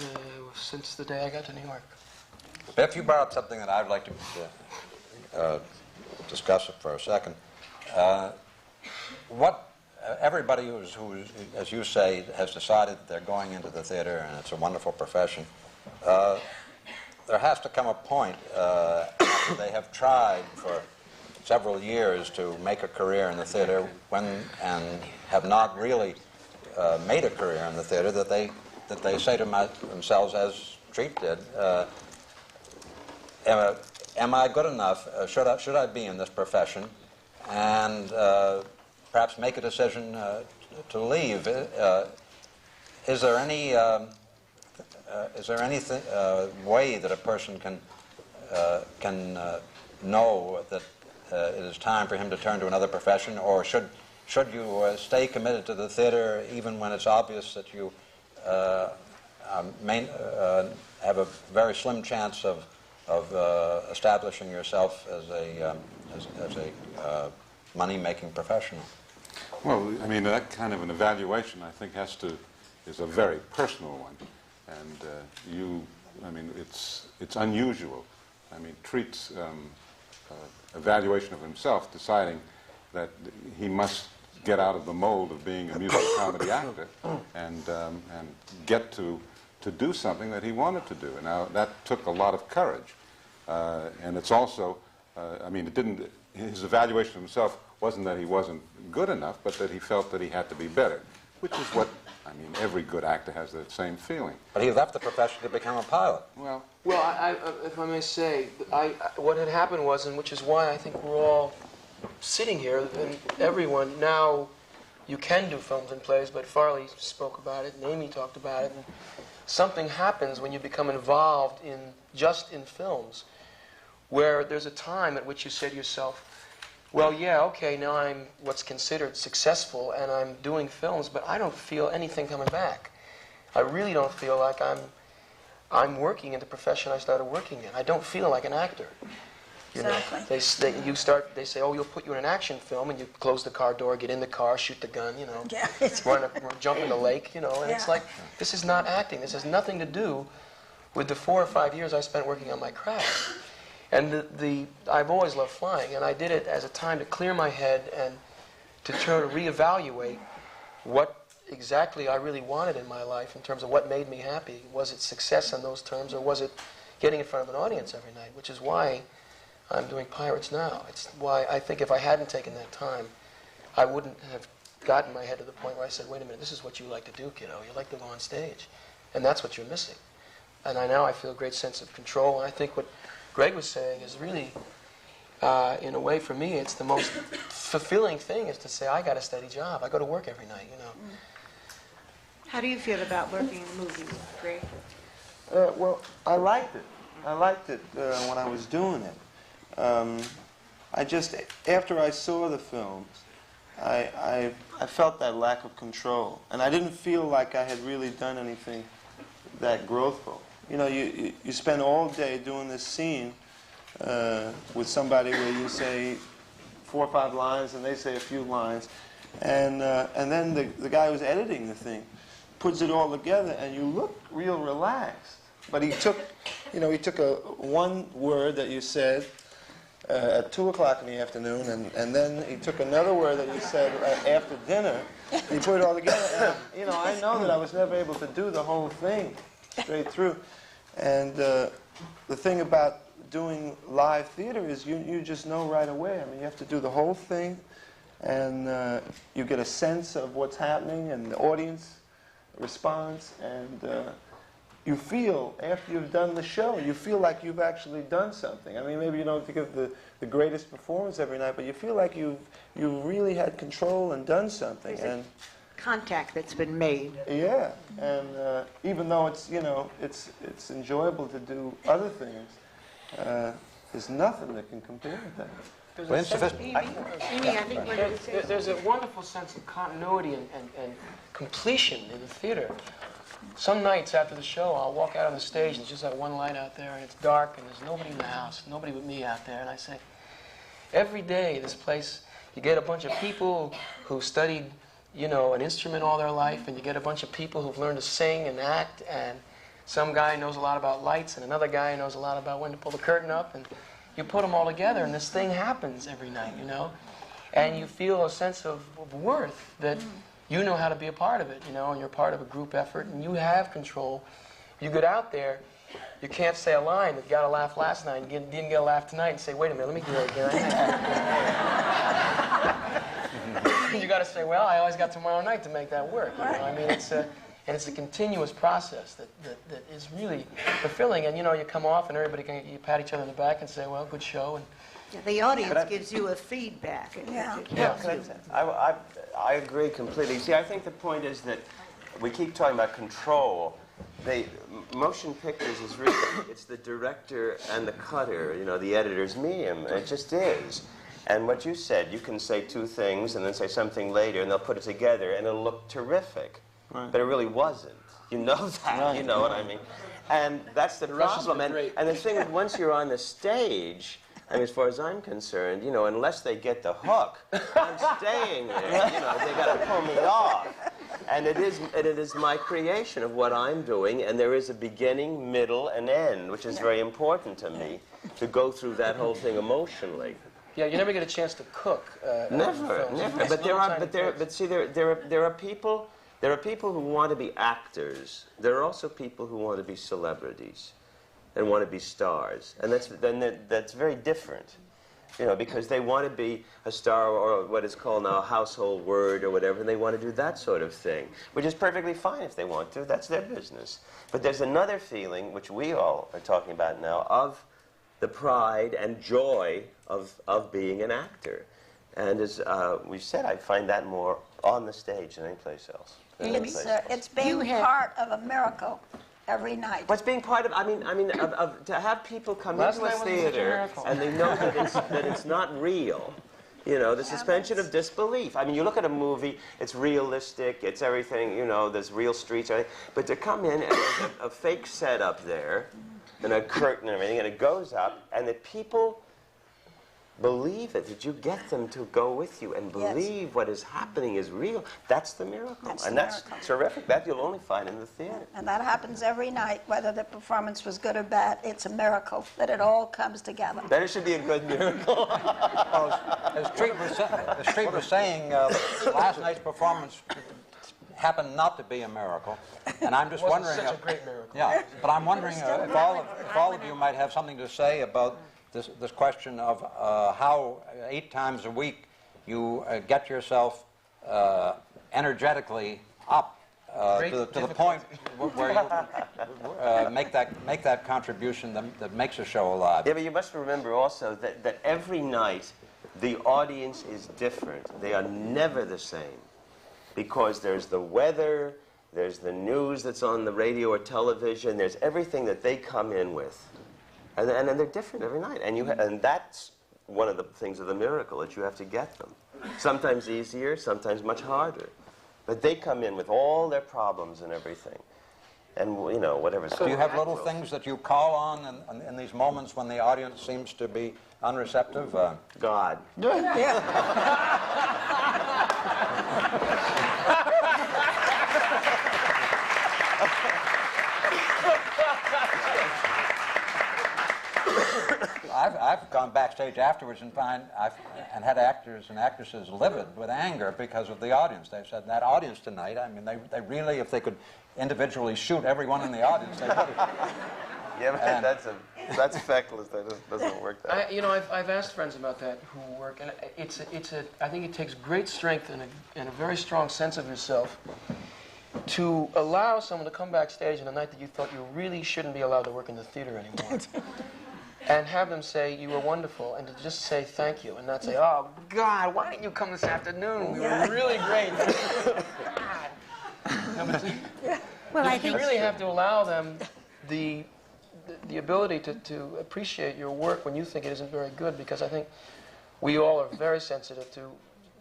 J: since the day I got to New York.
B: Biff, you brought up something that I'd like to discuss it for a second. Everybody who's, as you say, has decided that they're going into the theater and it's a wonderful profession. There has to come a point after they have tried for several years to make a career in the theater and have not really made a career in the theater that they say to themselves, as Treat did, am I good enough? Should I be in this profession? And perhaps make a decision to leave. Is there any way that a person can know that it is time for him to turn to another profession, or should you stay committed to the theater even when it's obvious that you have a very slim chance of establishing yourself as a money-making professional?
D: Well, I mean, that kind of an evaluation, I think, is a very personal one. And I mean, it's unusual. I mean, Treat's evaluation of himself, deciding that he must get out of the mold of being a musical comedy actor and get to do something that he wanted to do. And now that took a lot of courage. And it's also, I mean, his evaluation of himself wasn't that he wasn't good enough, but that he felt that he had to be better, which is what, I mean, every good actor has that same feeling.
B: But he left the profession to become a pilot.
J: Well, if I may say, what had happened was, and which is why I think we're all sitting here, and everyone now, you can do films and plays, but Farley spoke about it, and Amy talked about it, and something happens when you become involved just in films, where there's a time at which you say to yourself, well, yeah, okay, now I'm what's considered successful and I'm doing films, but I don't feel anything coming back. I really don't feel like I'm working in the profession I started working in. I don't feel like an actor. You know,
C: Exactly.
J: they say, oh, you'll put you in an action film, and you close the car door, get in the car, shoot the gun, you know,
C: Yeah.
J: jump in the lake, you know, and it's
C: Yeah.
J: like, this is not acting. This has nothing to do with the 4 or 5 years I spent working on my craft. And I've always loved flying, and I did it as a time to clear my head and to try to reevaluate what exactly I really wanted in my life in terms of what made me happy. Was it success in those terms, or was it getting in front of an audience every night, which is why I'm doing Pirates now. It's why I think if I hadn't taken that time, I wouldn't have gotten my head to the point where I said, wait a minute, this is what you like to do, kiddo. You like to go on stage. And that's what you're missing. And now I feel a great sense of control. And I think what Greg was saying is really, in a way for me, it's the most fulfilling thing is to say, I got a steady job. I go to work every night, you know.
A: How do you feel about working in movies, Greg?
E: Well, I liked it. I liked it when I was doing it. I just, after I saw the films, I felt that lack of control. And I didn't feel like I had really done anything that growthful. You know, you spend all day doing this scene with somebody where you say 4 or 5 lines and they say a few lines. And then the guy who's editing the thing puts it all together and you look real relaxed. But he took one word that you said at 2 o'clock in the afternoon, and then he took another word that you said after dinner, and he put it all together. And, I know that I was never able to do the whole thing straight through. And the thing about doing live theater is you just know right away. I mean, you have to do the whole thing, and you get a sense of what's happening and the audience response, and you feel, after you've done the show, you feel like you've actually done something. I mean, maybe you don't give the greatest performance every night, but you feel like you've really had control and done something.
A: There's a contact that's been made.
E: Yeah, and even though it's it's enjoyable to do other things, there's nothing that can compare with that.
J: There's a wonderful sense of continuity and completion in the theater. Some nights after the show, I'll walk out on the stage and it's just that one light out there and it's dark and there's nobody in the house, nobody but me out there. And I say, every day this place, you get a bunch of people who studied, an instrument all their life, and you get a bunch of people who've learned to sing and act, and some guy knows a lot about lights and another guy knows a lot about when to pull the curtain up, and you put them all together and this thing happens every night, and you feel a sense of worth that you know how to be a part of it, and you're part of a group effort, and you have control. You get out there, you can't say a line that you got a laugh last night, and didn't get a laugh tonight, and say, wait a minute, let me do it again. You got to say, well, I always got tomorrow night to make that work. I mean, it's a continuous process that is really fulfilling. And you come off, and you pat each other on the back and say, well, good show. And
A: the audience gives you a feedback.
G: I agree completely. See, I think the point is that we keep talking about control. Motion pictures is really, it's the director and the cutter, the editor's medium. It just is. And what you said, you can say 2 things and then say something later, and they'll put it together, and it'll look terrific. Right. But it really wasn't. You know that. Right. You know what I mean? And that's the problem. And the thing is, once you're on the stage, I mean, as far as I'm concerned, unless they get the hook, I'm staying there. They got to pull me off. And it is my creation of what I'm doing, and there is a beginning, middle, and end, which is very important to me, to go through that whole thing emotionally.
J: Yeah, you never get a chance to cook.
G: Never. But there are people who want to be actors. There are also people who want to be celebrities and want to be stars, and that's very different, because they want to be a star or what is called now a household word or whatever, and they want to do that sort of thing, which is perfectly fine if they want to. That's their business. But there's another feeling, which we all are talking about now, of the pride and joy of being an actor. And as we've said, I find that more on the stage than any place else.
C: It's being part of a miracle every night.
G: What's being part of, to have people come into a theater and they know that it's not real. You know, the suspension of disbelief. I mean, you look at a movie, it's realistic, it's everything, you know, there's real streets, everything. But to come in and there's a fake set up there, and a curtain and everything, and it goes up, and the people believe it, that you get them to go with you and believe what is happening is real. That's the miracle. That's terrific. That you'll only find in the theater.
C: And that happens every night, whether the performance was good or bad. It's a miracle that it all comes together.
G: Then it should be a good miracle.
B: As Treat was saying, last night's performance happened not to be a miracle, and I'm just wondering.
J: Such a great miracle.
B: Yeah, but I'm wondering if all of you might have something to say about this question of how 8 times a week you get yourself energetically up to the point where you make that contribution that makes a show alive.
G: Yeah, but you must remember also that every night the audience is different. They are never the same, because there's the weather, there's the news that's on the radio or television, there's everything that they come in with. And they're different every night. And that's one of the things of the miracle, that you have to get them. Sometimes easier, sometimes much harder. But they come in with all their problems and everything. And, you know, whatever.
B: So do you have little things that you call on in these moments when the audience seems to be unreceptive?
G: God.
B: I've gone backstage afterwards and had actors and actresses livid with anger because of the audience. They said, that audience tonight, I mean, they really, if they could individually shoot everyone in the audience, they would have.
G: Yeah, but that's feckless. That doesn't work that way.
J: You know, I've asked friends about that who work, and I think it takes great strength and a very strong sense of yourself to allow someone to come backstage on a night that you thought you really shouldn't be allowed to work in the theater anymore. And have them say, you were wonderful, and to just say thank you, and not say, oh, God, why didn't you come this afternoon? You were really great. No, but I think you really have to allow them the ability to appreciate your work when you think it isn't very good, because I think we all are very sensitive to,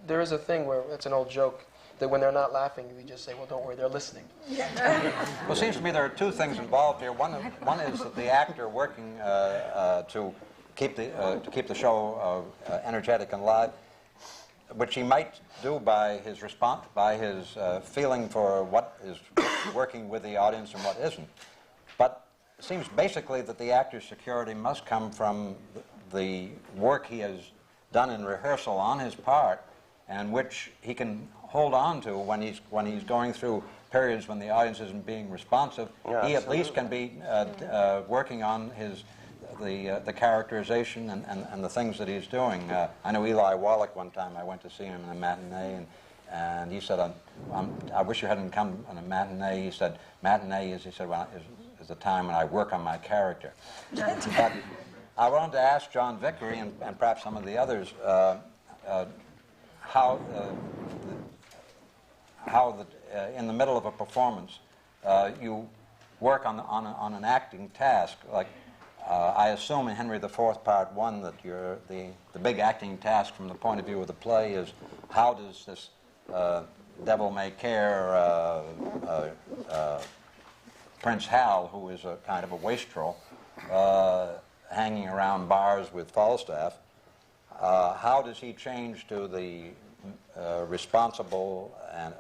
J: there is a thing where, it's an old joke, that when they're not laughing, we just say, well, don't worry, they're listening.
B: Well, it seems to me there are 2 things involved here. One is that the actor working to keep the show energetic and live, which he might do by his response, by his feeling for what is working with the audience and what isn't. But it seems basically that the actor's security must come from the work he has done in rehearsal on his part, and which he can hold on to when he's going through periods when the audience isn't being responsive.
G: Yeah,
B: he at least can be working on the characterization and the things that he's doing. I know Eli Wallach, one time I went to see him in a matinee, and he said, I wish you hadn't come on a matinee. He said, matinee is the time when I work on my character. But I wanted to ask John Vickery and perhaps some of the others how in the middle of a performance you work on an acting task. Like I assume in Henry IV Part 1 that the big acting task from the point of view of the play is how does this devil may care Prince Hal, who is a kind of a wastrel hanging around bars with Falstaff, how does he change to the responsible and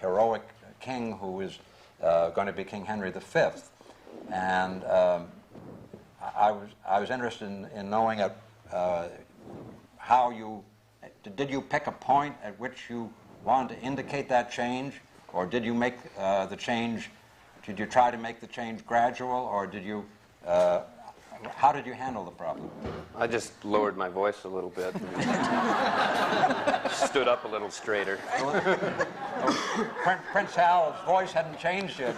B: heroic king who is going to be King Henry V? And I was interested in knowing how did you pick a point at which you wanted to indicate that change, or did you make the change? Did you try to make the change gradual, or did you? How did you handle the problem?
I: I just lowered my voice a little bit. Stood up a little straighter.
B: Prince Hal's voice hadn't changed yet.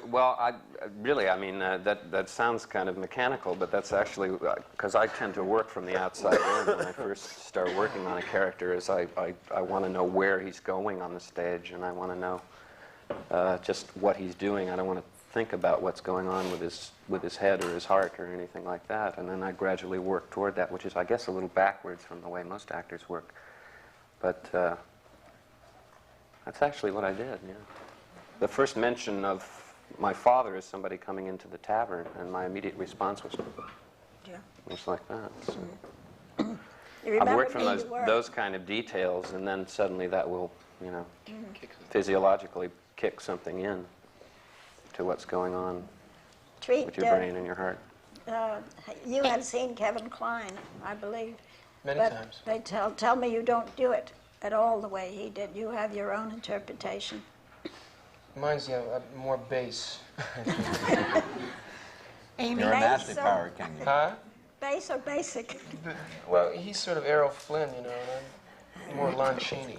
I: Well, I mean, that sounds kind of mechanical, but that's actually because I tend to work from the outside in when I first start working on a character. Is I want to know where he's going on the stage, and I want to know just what he's doing. I don't want to think about what's going on with his head or his heart or anything like that. And then I gradually worked toward that, which is, I guess, a little backwards from the way most actors work. But that's actually what I did, yeah. The first mention of my father as somebody coming into the tavern, and my immediate response was like that. So. I've worked from those kind of details, and then suddenly that will, you know, physiologically kick something in to what's going on with your brain and your heart.
C: You had seen Kevin Kline, I believe.
J: Many times.
C: They tell me you don't do it at all the way he did. You have your own interpretation.
J: Mine's more bass.
C: Amy,
B: You're a nasty power king.
J: Huh?
C: Bass or basic?
J: Well, he's sort of Errol Flynn, you know, and I'm more Lon Chaney.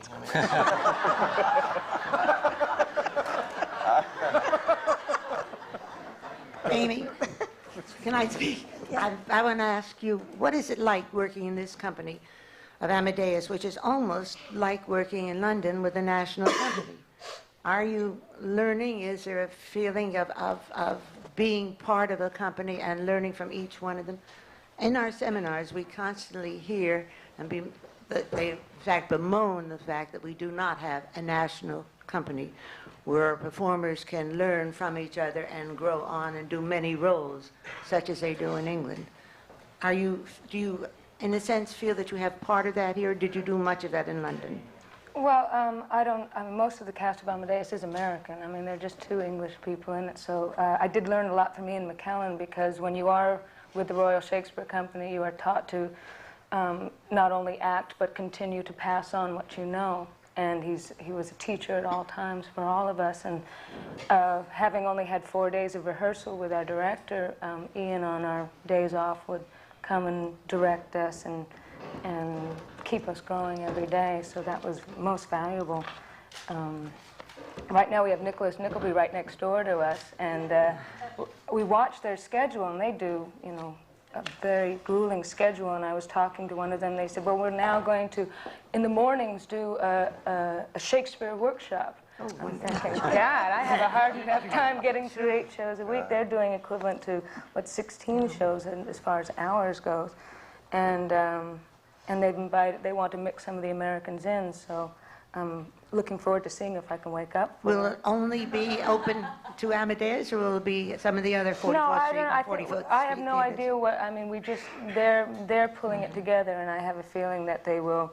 A: Amy, can I speak?
C: Yeah.
A: I want to ask you, what is it like working in this company of Amadeus, which is almost like working in London with a national company? Are you learning? Is there a feeling of being part of a company and learning from each one of them? In our seminars, we constantly hear and they in fact bemoan the fact that we do not have a national company where performers can learn from each other and grow on and do many roles, such as they do in England. Do you, in a sense, feel that you have part of that here, or did you do much of that in London?
F: Well, I mean, most of the cast of Amadeus is American. I mean, there are just 2 English people in it. So I did learn a lot from Ian McKellen, because when you are with the Royal Shakespeare Company, you are taught to not only act, but continue to pass on what you know. And he was a teacher at all times for all of us. And having only had 4 days of rehearsal with our director, Ian on our days off would come and direct us and keep us going every day, so that was most valuable. Right now we have Nicholas Nickleby right next door to us, and we watch their schedule, and they do, you know, a very grueling schedule. And I was talking to one of them, they said, well, we're now going to, in the mornings, do a Shakespeare workshop. Oh, I'm thinking, God, I have a hard enough time getting through 8 shows a week. They're doing equivalent to, 16 shows as far as hours goes. And they want to mix some of the Americans in, so I'm looking forward to seeing if I can wake up.
A: Will it only be open to Amadeus, or will it be some of the other 44th Street and 45th
F: I have no
A: theaters?
F: idea what, I mean, they're pulling it together, and I have a feeling that they will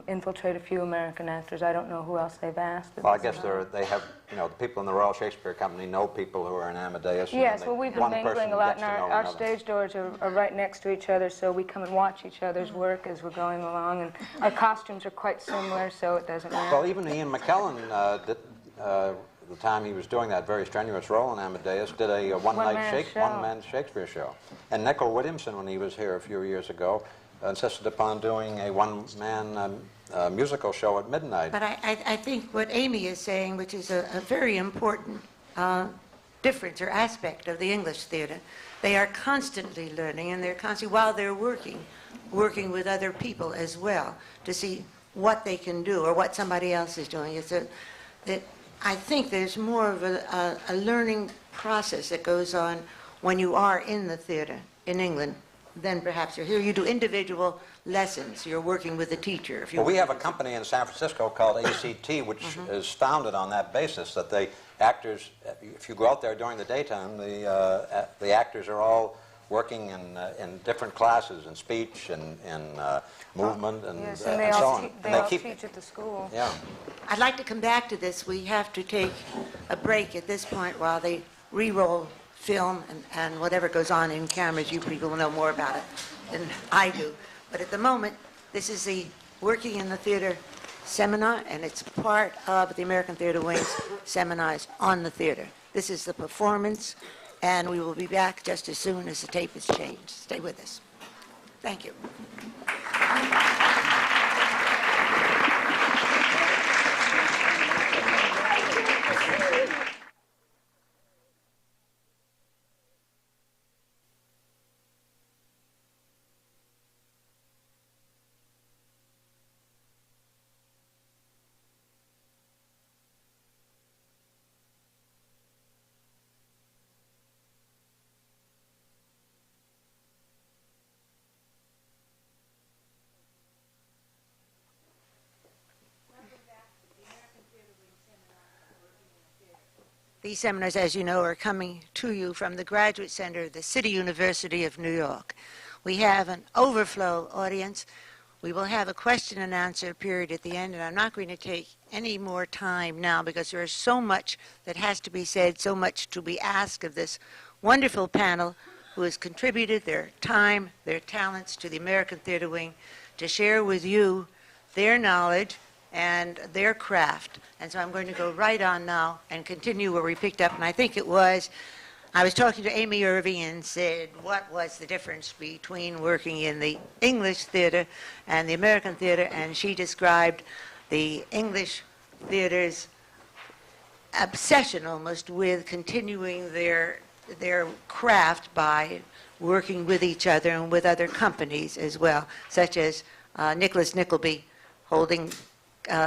F: infiltrate a few American actors. I don't know who else they've asked.
B: Well, I guess they have, you know, the people in the Royal Shakespeare Company know people who are in Amadeus.
F: Yes, well, we've been mingling a lot, and our
B: another.
F: stage doors are right next to each other, so we come and watch each other's work as we're going along, and our costumes are quite similar, so it doesn't matter.
B: Well, even Ian McKellen, the time he was doing that very strenuous role in Amadeus, did a one-man Shakespeare show. And Nicol Williamson, when he was here a few years ago, insisted upon doing a one-man musical show at midnight.
A: But I think what Amy is saying, which is a very important difference or aspect of the English theater, they are constantly learning, and they're constantly, while they're working with other people as well to see what they can do or what somebody else is doing. I think there's more of a learning process that goes on when you are in the theater in England. Then perhaps you're here. You do individual lessons. You're working with a teacher.
B: Well, we have a company in San Francisco called ACT, which is founded on that basis, that the actors, if you go out there during the daytime, the actors are all working in different classes, in speech and in movement and,
F: yes,
B: and so on.
F: They all teach at the school.
B: Yeah.
A: I'd like to come back to this. We have to take a break at this point while they re-roll film and whatever goes on in cameras. You people will know more about it than I do. But at the moment, this is the Working in the Theater seminar, and it's part of the American Theater Wing's seminars on the theater. This is the performance, and we will be back just as soon as the tape is changed. Stay with us. Thank you. These seminars, as you know, are coming to you from the Graduate Center of the City University of New York. We have an overflow audience. We will have a question and answer period at the end, and I'm not going to take any more time now because there is so much that has to be said, so much to be asked of this wonderful panel who has contributed their time, their talents to the American Theater Wing to share with you their knowledge and their craft. And so I'm going to go right on now and continue where we picked up. And I think I was talking to Amy Irving and said, what was the difference between working in the English theater and the American theater? And she described the English theater's obsession almost with continuing their craft by working with each other and with other companies as well, such as Nicholas Nickleby holding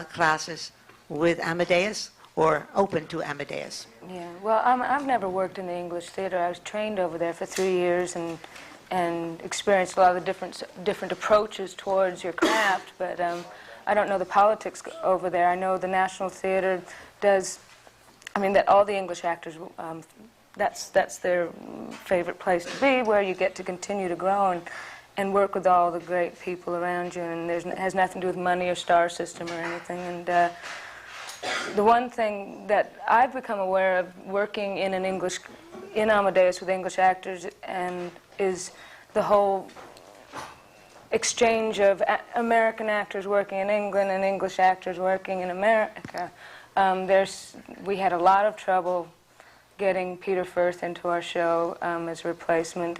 A: classes with Amadeus or open to Amadeus.
F: Yeah, well, I've never worked in the English theater. I was trained over there for 3 years and experienced a lot of the different approaches towards your craft, but I don't know the politics over there. I know the National Theater does, that all the English actors, that's their favorite place to be, where you get to continue to grow and work with all the great people around you, and it has nothing to do with money or star system or anything. And the one thing that I've become aware of working in Amadeus with English actors is the whole exchange of American actors working in England and English actors working in America. We had a lot of trouble getting Peter Firth into our show as a replacement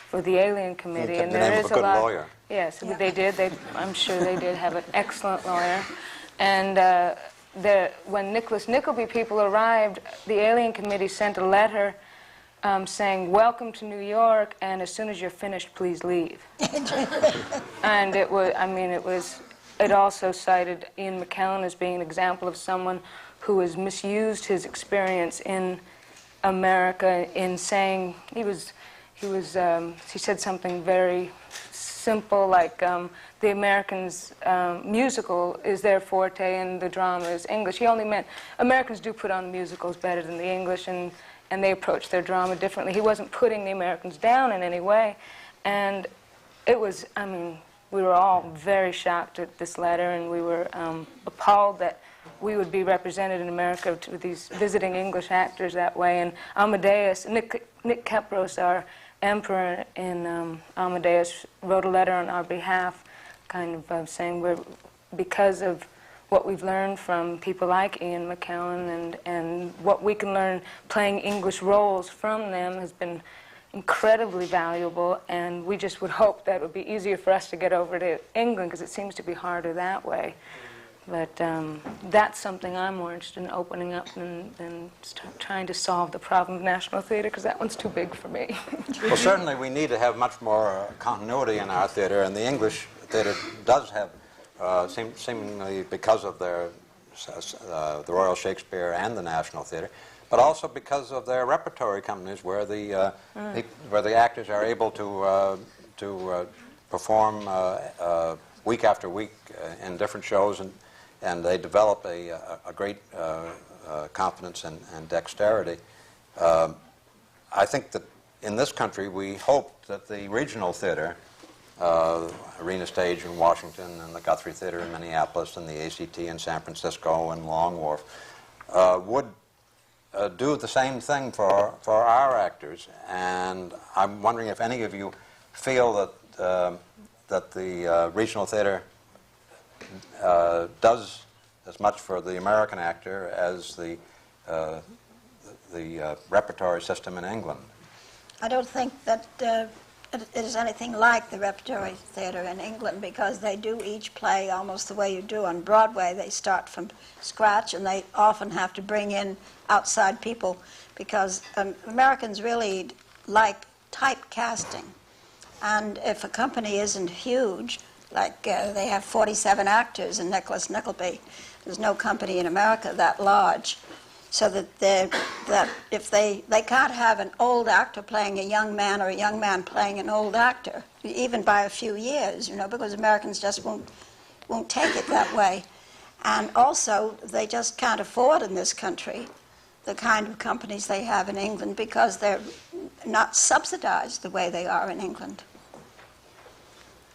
F: for the Alien Committee.
B: And there is a good lawyer.
F: Yes, yeah. They did. I'm sure they did have an excellent lawyer. And when Nicholas Nickleby people arrived, the Alien Committee sent a letter saying, "Welcome to New York, and as soon as you're finished, please leave." And it also cited Ian McKellen as being an example of someone who has misused his experience in America in saying he said something very simple like the Americans' musical is their forte and the drama is English. He only meant Americans do put on musicals better than the English, and they approach their drama differently. He wasn't putting the Americans down in any way. And it was, we were all very shocked at this letter, and we were appalled that we would be represented in America with these visiting English actors that way. And Amadeus, Nick Kepros, our emperor in Amadeus, wrote a letter on our behalf, kind of saying because of what we've learned from people like Ian McKellen and what we can learn playing English roles from them has been incredibly valuable, and we just would hope that it would be easier for us to get over to England, because it seems to be harder that way. But that's something I'm more interested in opening up than trying to solve the problem of National Theater, because that one's too big for me.
B: Well, certainly we need to have much more continuity in our theater, and the English theater does have, seemingly because of the Royal Shakespeare and the National Theater, but also because of their repertory companies, where the actors are able to perform week after week in different shows, and they develop a great confidence and dexterity. I think that in this country we hope that the regional theater, Arena Stage in Washington and the Guthrie Theater in Minneapolis and the ACT in San Francisco and Long Wharf, would do the same thing for our actors. And I'm wondering if any of you feel that the regional theater does as much for the American actor as the repertory system in England.
C: I don't think that it is anything like the repertory theater in England, because they do each play almost the way you do on Broadway. They start from scratch, and they often have to bring in outside people, because Americans really like typecasting. And if a company isn't huge, like they have 47 actors in Nicholas Nickleby, there's no company in America that large. So that if they can't have an old actor playing a young man or a young man playing an old actor, even by a few years, because Americans just won't take it that way. And also, they just can't afford in this country the kind of companies they have in England because they're not subsidized the way they are in England.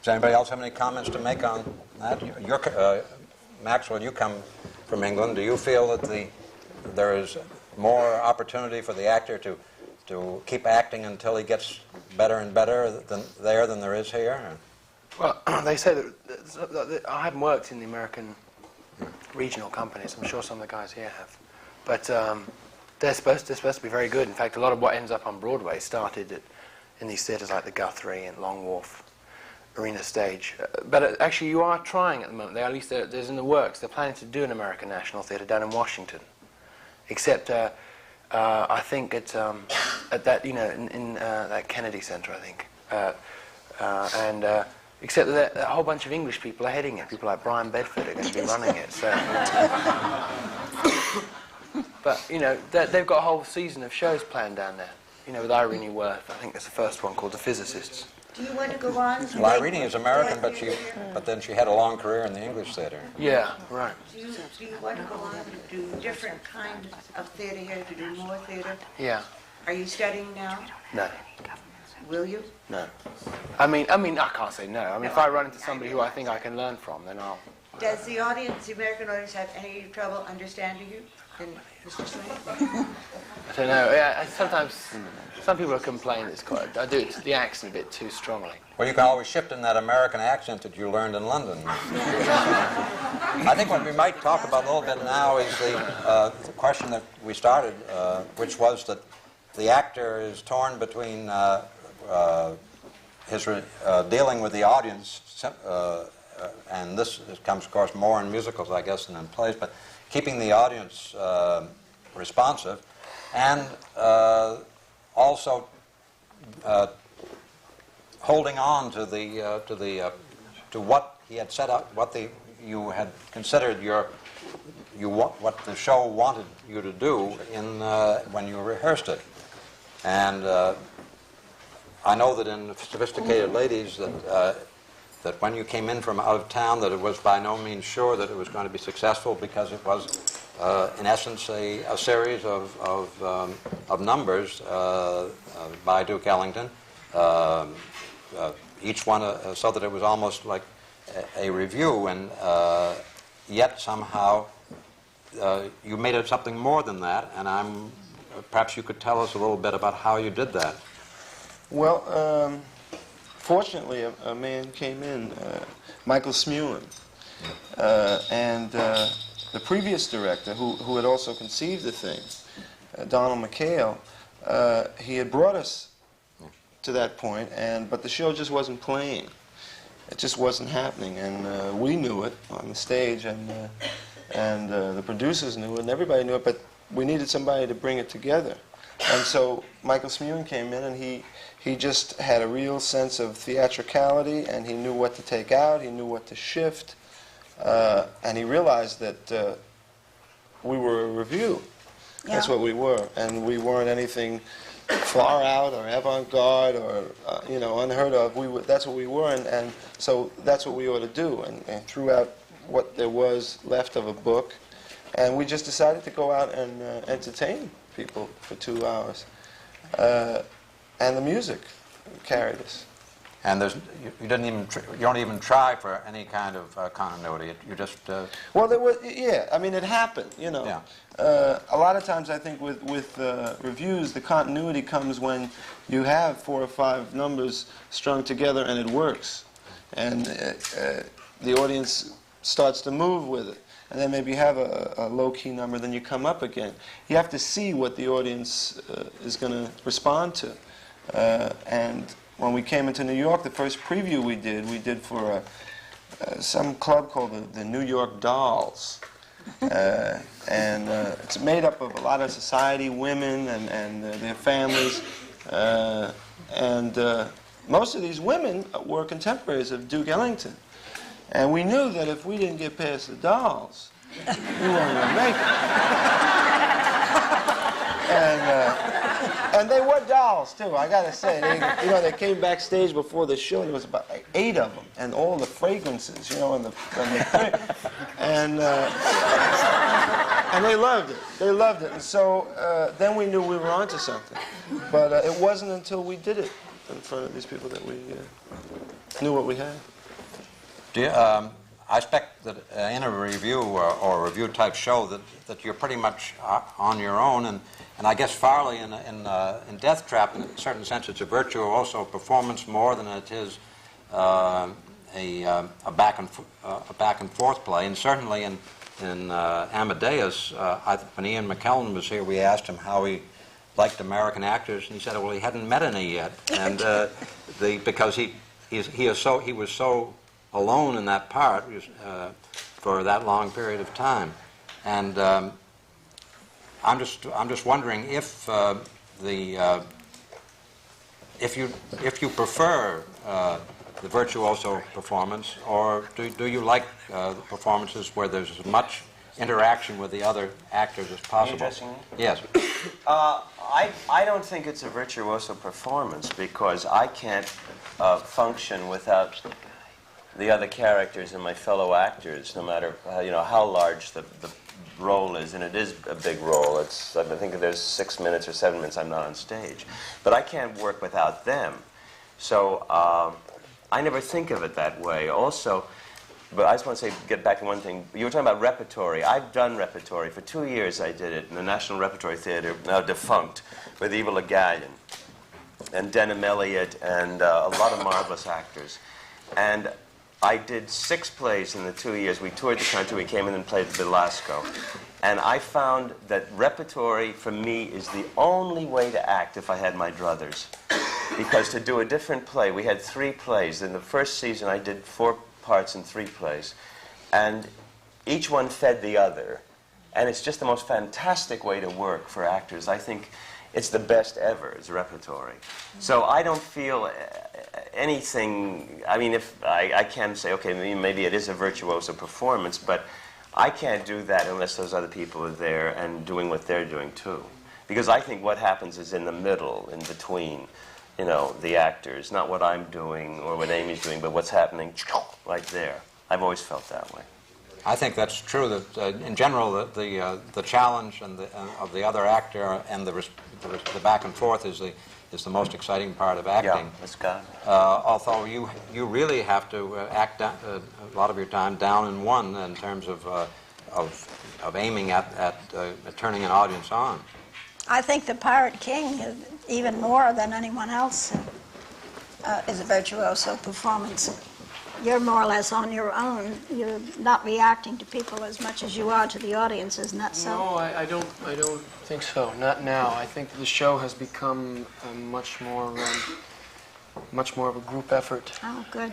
B: Does anybody else have any comments to make on that? Maxwell, you come from England. Do you feel that there is more opportunity for the actor to keep acting until he gets better and better than there is here?
H: Well, they say that I haven't worked in the American regional companies. I'm sure some of the guys here have, but they're supposed to be very good. In fact, a lot of what ends up on Broadway started in these theatres like the Guthrie and Long Wharf Arena Stage. But actually, you are trying at the moment. At least there's in the works. They're planning to do an American National Theatre down in Washington, except I think at that in that Kennedy Center, I think, except that a whole bunch of English people are heading it. People like Brian Bedford are going to be running it. So, but they've got a whole season of shows planned down there. With Irene Worth. I think there's the first one called The Physicists.
A: Do you want to go on?
B: Well, Irene is American, but then she had a long career in the English theater.
H: Yeah, right.
A: Do you want to go on to do different kinds of theater here, to do more theater?
H: Yeah.
A: Are you studying now?
H: No.
A: Will you?
H: No. I mean, I can't say no. I mean, if I run into somebody who I think I can learn from, then I'll...
A: Does the audience, the American audience, have any trouble understanding you? Mr. Swain?
H: I don't know. Yeah, sometimes some people complain it's quite. I do it the accent a bit too strongly.
B: Well, you can always shift in that American accent that you learned in London. I think what we might talk about a little bit now is the question that we started, which was that the actor is torn between his dealing with the audience, and this comes, of course, more in musicals, I guess, than in plays, but keeping the audience responsive, and also holding on to what he had set up, what you had considered what the show wanted you to do when you rehearsed it. And I know that in Sophisticated Ladies that when you came in from out of town, that it was by no means sure that it was going to be successful, because it was, in essence, a series of numbers by Duke Ellington, each one so that it was almost like a review, and yet somehow you made it something more than that, and perhaps you could tell us a little bit about how you did that.
E: Well, fortunately, a man came in, Michael Smuin, and the previous director, who had also conceived the thing, Donald McHale, he had brought us to that point, but the show just wasn't playing. It just wasn't happening, and we knew it on the stage, and the producers knew it, and everybody knew it, but we needed somebody to bring it together. And so Michael Smuin came in, and he just had a real sense of theatricality, and he knew what to take out, he knew what to shift, and he realized that we were a revue. Yeah. That's what we were, and we weren't anything far out or avant-garde or unheard of. That's what we were, and so that's what we ought to do, and threw out what there was left of a book, and we just decided to go out and entertain people for 2 hours. And the music carried us. And
B: you don't even try for any kind of continuity. You just
E: well, there was, yeah. I mean, it happened.
B: Yeah.
E: A lot of times, I think with reviews, the continuity comes when you have 4 or 5 numbers strung together and it works, and the audience starts to move with it. And then maybe you have a low-key number, then you come up again. You have to see what the audience is going to respond to. And when we came into New York, the first preview we did for some club called the New York Dolls. And it's made up of a lot of society women and their families. And most of these women were contemporaries of Duke Ellington. And we knew that if we didn't get past the Dolls, we weren't going to make it. And they were dolls, too, I got to say. They came backstage before the show, and there was about 8 of them, and all the fragrances, and And they loved it. They loved it. And so then we knew we were onto something. But it wasn't until we did it in front of these people that we knew what we had.
B: Do you, I expect that in a review or review type show that you're pretty much on your own, and I guess Farley in Deathtrap, in a certain sense, it's a virtuoso performance more than it is a back and forth play, and certainly in Amadeus, when Ian McKellen was here, we asked him how he liked American actors, and he said, well, he hadn't met any yet, and because he was so alone in that part for that long period of time, and I'm just wondering if if you prefer the virtuoso performance, or do you like performances where there's as much interaction with the other actors as possible?
G: Are you addressing me?
B: Yes.
G: I don't think it's a virtuoso performance because I can't function without the other characters and my fellow actors, no matter how large the role is, and it is a big role. I think there's 6 minutes or 7 minutes I'm not on stage, but I can't work without them. So I never think of it that way. Also, but I just want to get back to one thing. You were talking about repertory. I've done repertory. For 2 years I did it in the National Repertory Theatre, now defunct, with Eva Le Gallienne and Denham Elliott and a lot of marvelous actors. And I did 6 plays in the 2 years. We toured the country. We came in and played Belasco. And I found that repertory, for me, is the only way to act if I had my druthers. Because to do a different play, we had 3 plays. In the first season, I did 4 parts in 3 plays. And each one fed the other. And it's just the most fantastic way to work for actors. I think it's the best ever, is repertory. So I don't feel anything. I mean, if I can say, okay, maybe it is a virtuoso performance, but I can't do that unless those other people are there and doing what they're doing too. Because I think what happens is in the middle, in between, the actors, not what I'm doing or what Amy's doing, but what's happening right there. I've always felt that way.
B: I think that's true. That in general, the challenge of the other actor and the back and forth is the most exciting part of acting.
G: Yeah, that's got it.
B: Although you really have to act a lot of your time down in one in terms of aiming at turning an audience on.
C: I think the Pirate King, even more than anyone else, is a virtuoso performance. You're more or less on your own. You're not reacting to people as much as you are to the audience, isn't that so?
J: No, I don't think so. Not now. I think the show has become much more of a group effort.
C: Oh, good.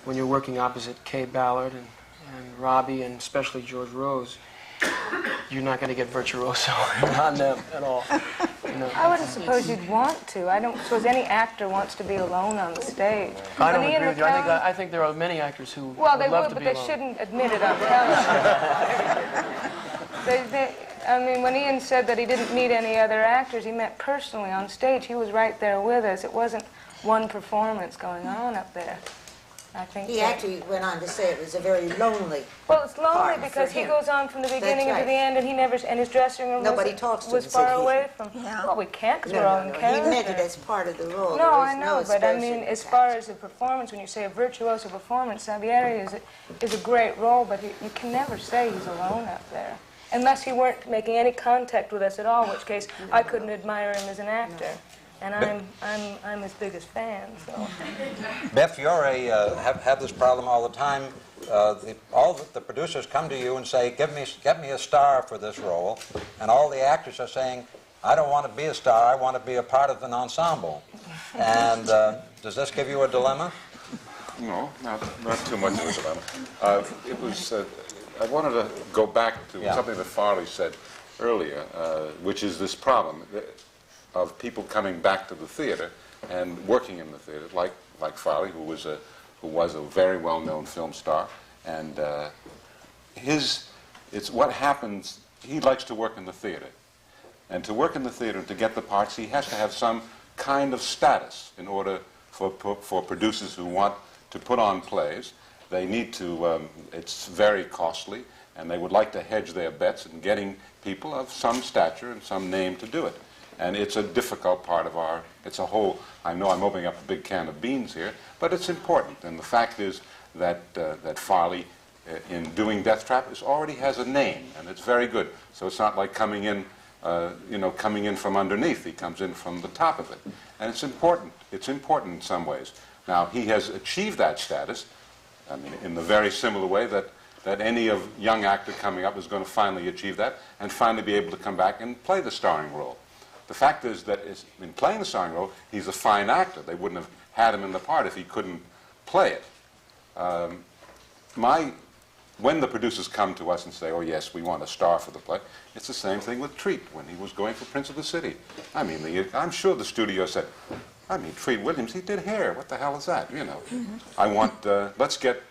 J: When you're working opposite Kay Ballard and Robbie, and especially George Rose, you're not going to get virtuoso on them at all.
F: I wouldn't suppose you'd want to. I don't suppose any actor wants to be alone on the stage.
J: I don't agree with you. I think there are many actors who
F: well, they
J: would love
F: would,
J: to
F: but
J: be
F: they
J: alone.
F: shouldn't admit it on television. I mean, when Ian said that he didn't meet any other actors, he meant personally on stage. He was right there with us. It wasn't one performance going on up there. I think
A: He actually went on to say it was a very lonely.
F: well, it's lonely
A: part
F: because
A: for
F: he
A: him.
F: goes on from the beginning
A: That's
F: to the
A: right.
F: end, and he never, and his dressing room
A: Nobody talks to
F: was
A: him,
F: far
A: said he-
F: away from.
C: Yeah.
F: Well, we can't because
A: No,
F: we're all
A: no,
F: in
A: no. He
F: character.
A: meant it as part of the role.
F: No,
A: There
F: I
A: is
F: know,
A: no
F: but I
A: special
F: mean, as far as a performance, when you say a virtuoso performance, Salieri is a great role, but you can never say he's alone up there. Unless he weren't making any contact with us at all, in which case I couldn't admire him as an actor. And I'm his biggest fan, so.
B: Biff, you're have this problem all the time. All the producers come to you and say, get me a star for this role, and all the actors are saying, I don't want to be a star, I want to be a part of an ensemble. And does this give you a dilemma?
D: No, not too much of a dilemma. It was. I wanted to go back to something that Farley said earlier, which is this problem of people coming back to the theater and working in the theater, like Farley, who was a very well-known film star, and it's what happens. He likes to work in the theater, and to work in the theater, to get the parts, he has to have some kind of status in order for producers who want to put on plays. They need to. It's very costly, And they would like to hedge their bets in getting people of some stature and some name to do it. And it's a difficult part of our, it's a whole, I know I'm opening up a big can of beans here, but it's important. And the fact is that, that Farley, in doing Deathtrap, already has a name, and it's very good. So it's not like coming in, coming in from underneath. He comes in from the top of it. And it's important. It's important in some ways. Now, he has achieved that status, I mean, in the very similar way that any young actor coming up is going to finally achieve that and finally be able to come back and play the starring role. The fact is that in playing the starring role, he's a fine actor. They wouldn't have had him in the part if he couldn't play it. When the producers come to us and say, oh yes, we want a star for the play, it's the same thing with Treat when he was going for Prince of the City. I mean, I'm sure the studio said, I mean, Treat Williams, he did Hair. What the hell is that? You know, I want, let's get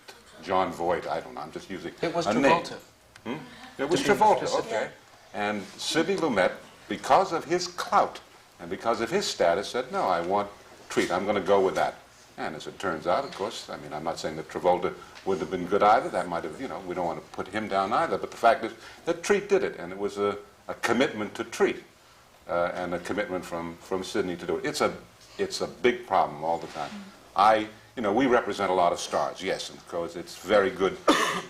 D: John Voight. I don't know, I'm just using
J: It was
D: a
J: Travolta.
D: name. It was Travolta, okay. And Sidney Lumet, because of his clout and because of his status, said, no, I want Treat. I'm going to go with that. And as it turns out, of course, I mean, I'm not saying that Travolta would have been good either. That might have, we don't want to put him down either. But the fact is that Treat did it, and it was a commitment to Treat and a commitment from Sidney to do it. It's a big problem all the time. We represent a lot of stars, yes, and of course it's very good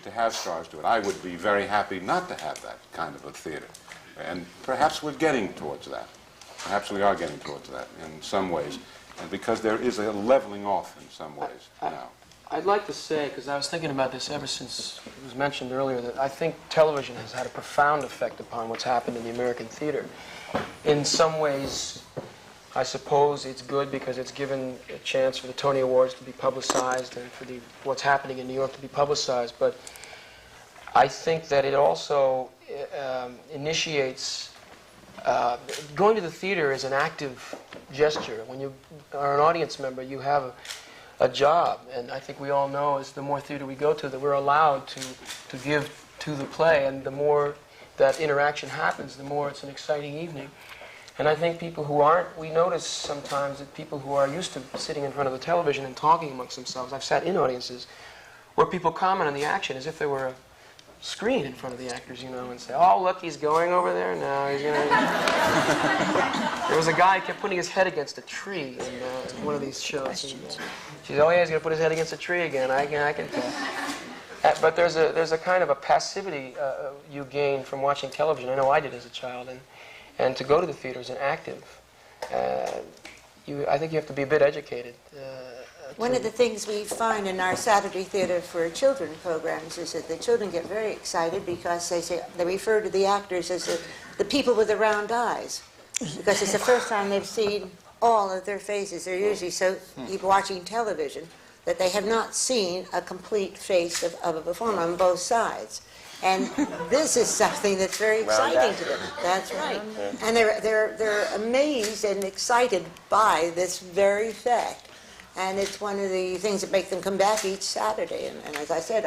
D: to have stars do it. I would be very happy not to have that kind of a theater. And perhaps we're getting towards that. Perhaps we are getting towards that in some ways. And because there is a leveling off in some ways now.
J: I'd like to say, because I was thinking about this ever since it was mentioned earlier, that I think television has had a profound effect upon what's happened in the American theater. In some ways, I suppose it's good because it's given a chance for the Tony Awards to be publicized and for what's happening in New York to be publicized. But I think that it also initiates going to the theater is an active gesture. When you are an audience member, you have a job, and I think we all know as the more theater we go to, that we're allowed to give to the play, and the more that interaction happens, the more it's an exciting evening. And I think people who aren't, we notice sometimes that people who are used to sitting in front of the television and talking amongst themselves, I've sat in audiences where people comment on the action as if there were a screen in front of the actors, and say, oh, look, he's going over there now. He's gonna... There was a guy who kept putting his head against a tree in one of these shows. And, she said, oh, yeah, he's going to put his head against a tree again. I can tell. But there's a kind of a passivity you gain from watching television. I know I did as a child. And to go to the theater is an active. I think you have to be a bit educated.
A: One of the things we find in our Saturday Theater for Children programs is that the children get very excited because they refer to the actors as the people with the round eyes, because it's the first time they've seen all of their faces. They're usually so watching television that they have not seen a complete face of a performer on both sides. And this is something that's very exciting to them. That's right. And they're amazed and excited by this very fact. And it's one of the things that make them come back each Saturday. And as I said,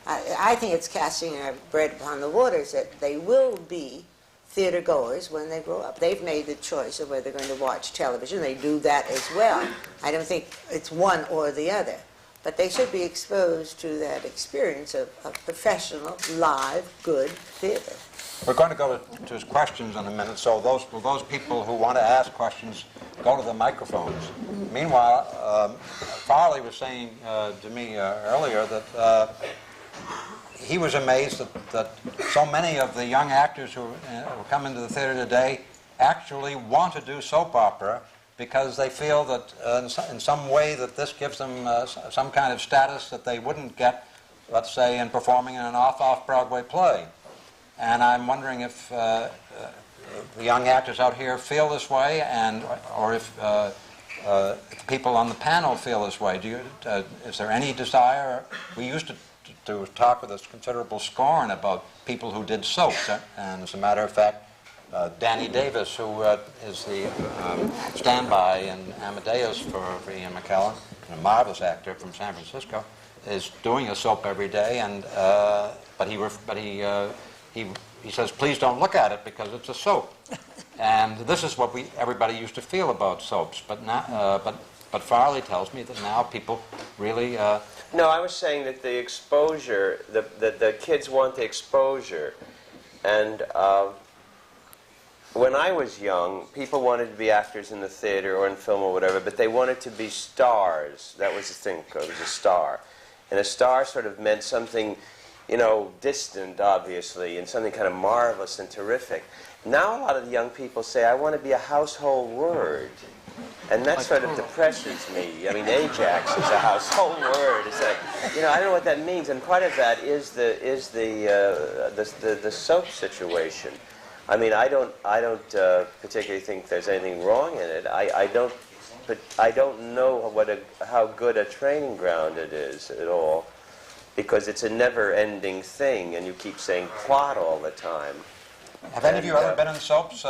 A: I think it's casting a bread upon the waters that they will be theater goers when they grow up. They've made the choice of whether they're going to watch television. They do that as well. I don't think it's one or the other. But they should be exposed to that experience of professional, live, good theater.
B: We're going to go to questions in a minute, so those people who want to ask questions, go to the microphones. Meanwhile, Farley was saying to me earlier that he was amazed that so many of the young actors who come into the theater today actually want to do soap opera because they feel that in some way that this gives them some kind of status that they wouldn't get, let's say, in performing in an off-Broadway play. And I'm wondering if the young actors out here feel this way, or if people on the panel feel this way. Is there any desire? We used to talk with a considerable scorn about people who did soaps, and as a matter of fact, Danny Davis, who is the standby in Amadeus for Ian McKellen, a marvelous actor from San Francisco, is doing a soap every day, and but he says, please don't look at it because it's a soap. And this is what everybody used to feel about soaps, but But Farley tells me that now people really...
G: No, I was saying that the exposure, the kids want the exposure. And when I was young, people wanted to be actors in the theater or in film or whatever, but they wanted to be stars. That was the thing, it was a star. And a star sort of meant something, you know, distant, obviously, and something kind of marvelous and terrific. Now a lot of the young people say, I want to be a household word. And that sort of depresses me. I mean, Ajax is a household word. It's like, you know, I don't know what that means. And part of that is the soap situation. I mean, I don't particularly think there's anything wrong in it. I don't know how good a training ground it is at all, because it's a never-ending thing, and you keep saying plot all the time.
B: Have any of you ever been in soaps?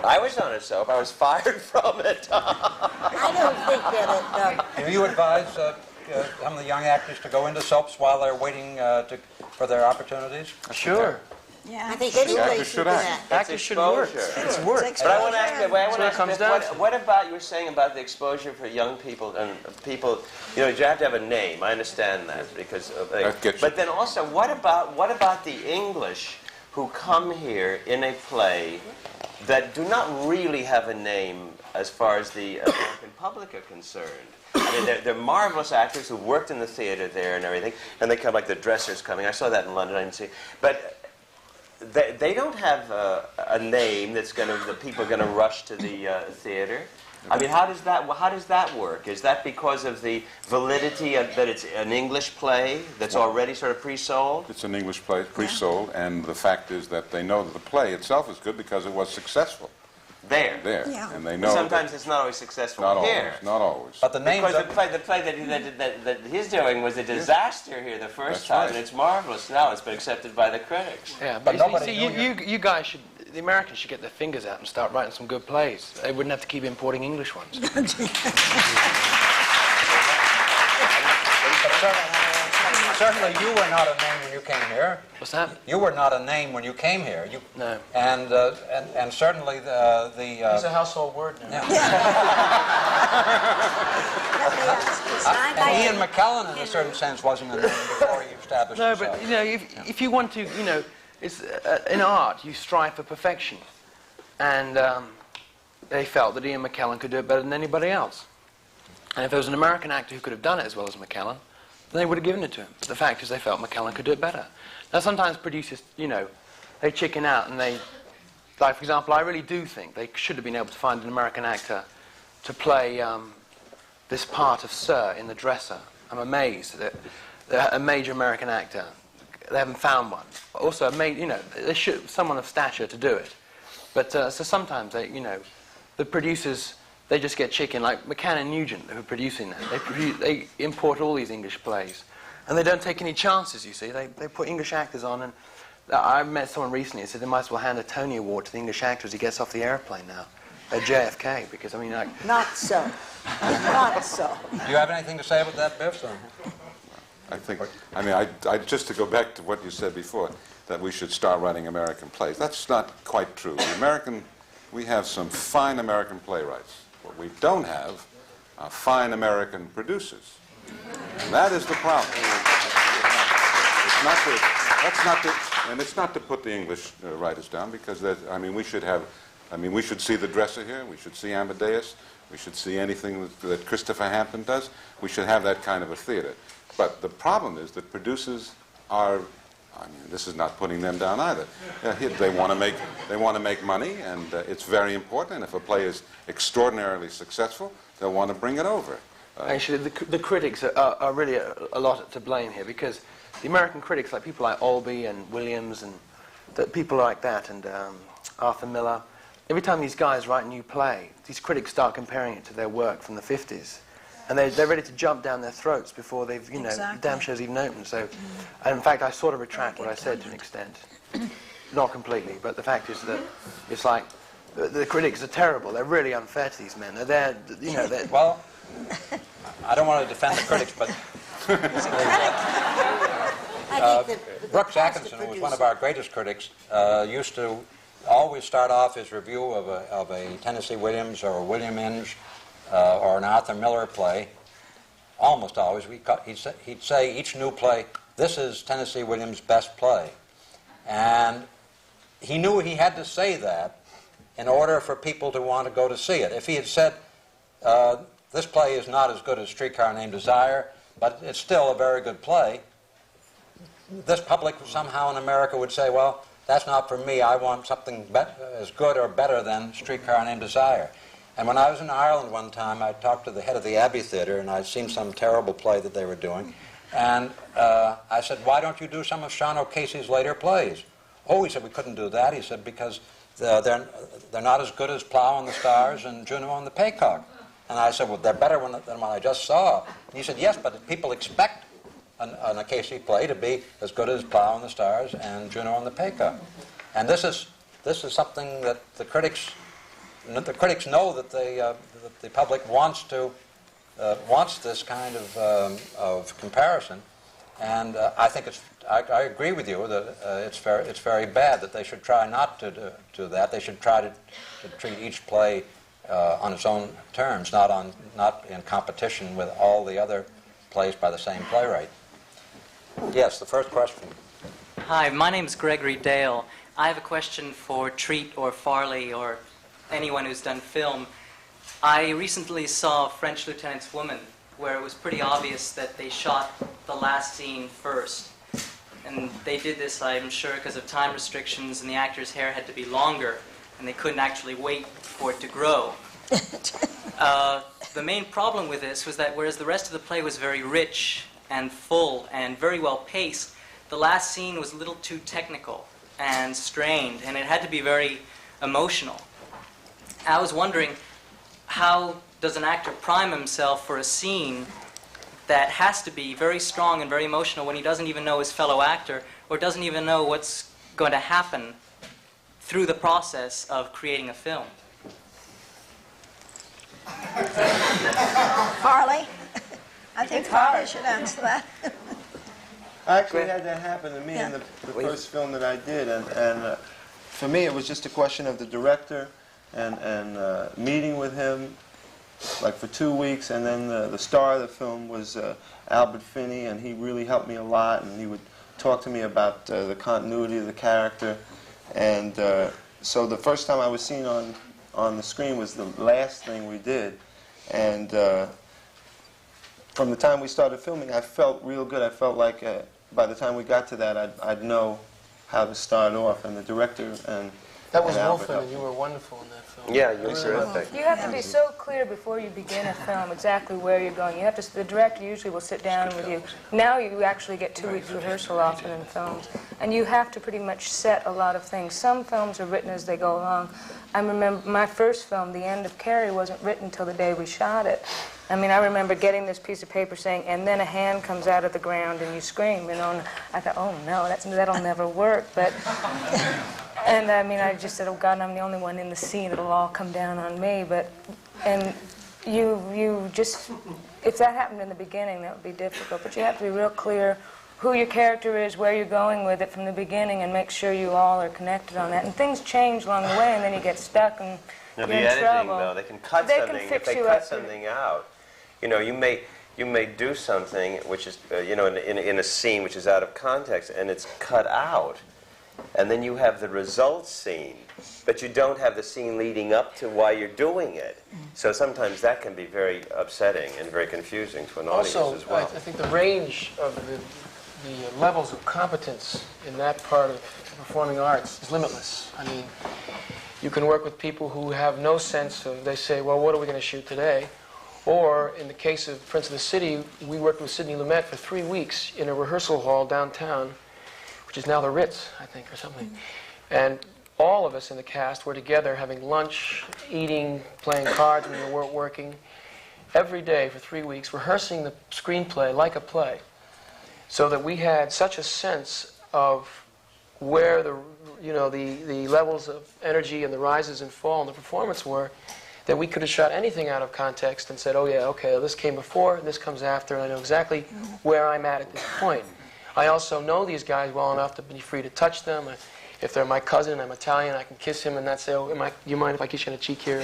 G: I was on a soap. I was fired from it.
A: I don't think that it...
B: Do you advise some of the young actors to go into soaps while they're waiting for their opportunities?
J: Sure.
C: Yeah.
A: I think any
D: Actors
A: place
D: should
A: you
D: act.
A: can act.
J: Actors should work. It's work.
G: But I want to ask you,
J: to.
G: what about you were saying about the exposure for young people and people? You know, you have to have a name. I understand that because. But then also, what about the English who come here in a play that do not really have a name as far as the American public are concerned? I mean, they're marvelous actors who worked in the theater there and everything, and they come like the dressers coming. I saw that in London. I didn't see, but. They don't have a name that people are going to rush to the theater. I mean, how does that work? Is that because of the validity of that it's an English play that's already sort of pre-sold?
D: It's an English play, pre-sold, and the fact is that they know that the play itself is good because it was successful.
G: There.
C: Yeah.
D: And they
G: But
D: know
G: sometimes it's not always successful
D: not
G: here.
D: always, not always.
B: But the names
G: Because the play that he's doing was a disaster here the first
D: That's
G: time,
D: right.
G: and it's marvelous now. It's been accepted by the critics.
H: Yeah,
B: But
H: but
B: nobody
H: see,
B: knew
H: you guys should, the Americans should get their fingers out and start writing some good plays. They wouldn't have to keep importing English ones.
B: Certainly you were not a name when you came here.
H: What's that?
B: You were not a name when you came here.
H: No.
B: And certainly
J: He's a household word now.
B: Ian McKellen, in a certain sense, wasn't a name before he established
H: No,
B: himself.
H: but you know, if you want to, you know, it's in art you strive for perfection, and they felt that Ian McKellen could do it better than anybody else. And if there was an American actor who could have done it as well as McKellen, then they would have given it to him. But the fact is, they felt McKellen could do it better. Now, sometimes producers, you know, they chicken out and they, like for example, I really do think they should have been able to find an American actor to play this part of Sir in The Dresser. I'm amazed that a major American actor, they haven't found one. Also, you know, they should someone of stature to do it. But so sometimes they, you know, the producers, they just get chicken, like McCann and Nugent, who are producing that. They import all these English plays, and they don't take any chances. You see, they put English actors on, and I met someone recently who said they might as well hand a Tony Award to the English actor as he gets off the airplane now at JFK, because I mean, like.
A: Not so. Not so.
B: Do you have anything to say about that, Biff?
D: I mean, just to go back to what you said before, that we should start writing American plays. That's not quite true. We have some fine American playwrights. What we don't have are fine American producers. And that is the problem. It's not to put the English writers down, because we should see The Dresser here. We should see Amadeus. We should see anything that Christopher Hampton does. We should have that kind of a theater. But the problem is that producers are, this is not putting them down either. They want to make money, and it's very important. And if a play is extraordinarily successful, they'll want to bring it over.
H: Actually, the critics are really a lot to blame here, because the American critics, like people like Albee and Williams and people like that, and Arthur Miller, every time these guys write a new play, these critics start comparing it to their work from the 50s. And they're ready to jump down their throats before they've, you know,
C: Exactly.
H: damn show's even opened. So, and in fact, I sort of retract what I said to an extent. Not completely, but the fact is that it's like, the critics are terrible. They're really unfair to these men. They're there, you know, they're...
B: Well, I don't want to defend the critics, but Brooks Atkinson, who was one of our greatest critics, used to always start off his review of a Tennessee Williams or a William Inge or an Arthur Miller play, almost always, he'd say each new play, this is Tennessee Williams' best play. And he knew he had to say that in order for people to want to go to see it. If he had said, this play is not as good as Streetcar Named Desire, but it's still a very good play, this public somehow in America would say, well, that's not for me. I want something as good or better than Streetcar Named Desire. And when I was in Ireland one time, I talked to the head of the Abbey Theatre, and I'd seen some terrible play that they were doing. And I said, why don't you do some of Sean O'Casey's later plays? Oh, he said, we couldn't do that. He said, because they're not as good as Plough on the Stars and Juno and the Paycock. And I said, well, they're better than what I just saw. And he said, yes, but people expect an O'Casey play to be as good as Plough on the Stars and Juno and the Paycock. And this is something that the critics know that the public wants this kind of comparison. And I think I agree with you that it's very bad that they should try not to do that. They should try to treat each play on its own terms, not in competition with all the other plays by the same playwright. Yes, the first question.
K: Hi, my name is Gregory Dale. I have a question for Treat or Farley or anyone who's done film. I recently saw French Lieutenant's Woman, where it was pretty obvious that they shot the last scene first. And they did this, I'm sure, because of time restrictions, and the actor's hair had to be longer, and they couldn't actually wait for it to grow. The main problem with this was that whereas the rest of the play was very rich and full and very well paced, the last scene was a little too technical and strained, and it had to be very emotional. I was wondering, how does an actor prime himself for a scene that has to be very strong and very emotional when he doesn't even know his fellow actor or doesn't even know what's going to happen through the process of creating a film?
C: Farley? I think Farley should answer that.
E: I actually had that happen to me in the first film that I did, and for me it was just a question of the director and meeting with him like for 2 weeks, and then the star of the film was Albert Finney, and he really helped me a lot, and he would talk to me about the continuity of the character, and so the first time I was seen on the screen was the last thing we did, and from the time we started filming, I felt real good. I felt like by the time we got to that, I'd know how to start off, and the director and
J: That was
E: Albert
J: Wolfen, and
E: helped
J: you
E: me.
J: were wonderful in that film.
G: Yeah, you were terrific.
F: You have to be so clear before you begin a film exactly where you're going. You have to. The director usually will sit down with you. Now you actually get 2 weeks rehearsal often in films, and you have to pretty much set a lot of things. Some films are written as they go along. I remember my first film, The End of Carrie, wasn't written until the day we shot it. I mean, I remember getting this piece of paper saying, and then a hand comes out of the ground and you scream, you know, and I thought, oh no, that'll never work, but, and I mean, I just said, oh God, I'm the only one in the scene, it'll all come down on me, but, and you just, if that happened in the beginning, that would be difficult, but you have to be real clear who your character is, where you're going with it from the beginning, and make sure you all are connected on that, and things change along the way, and then you get stuck, and
G: Now,
F: you're
G: the
F: in
G: editing,
F: trouble.
G: though, they can cut
F: They
G: something.
F: can fix
G: If they
F: you
G: cut
F: up.
G: something out, you know, you may do something which is, you know, in a scene which is out of context, and it's cut out, and then you have the results scene, but you don't have the scene leading up to why you're doing it. So sometimes that can be very upsetting and very confusing to an audience
J: Also,
G: as well.
J: I think the range of the levels of competence in that part of performing arts is limitless. I mean, you can work with people who have no sense of, they say, well, what are we going to shoot today? Or in the case of Prince of the City, we worked with Sidney Lumet for 3 weeks in a rehearsal hall downtown, which is now the Ritz, I think, or something. And all of us in the cast were together having lunch, eating, playing cards when we weren't working, every day for 3 weeks, rehearsing the screenplay like a play, so that we had such a sense of where the levels of energy and the rises and fall in the performance were, that we could have shot anything out of context and said, oh yeah, okay, this came before, and this comes after, and I know exactly where I'm at this point. I also know these guys well enough to be free to touch them. If they're my cousin, I'm Italian, I can kiss him and not say, oh, do you mind if I kiss you on the cheek here?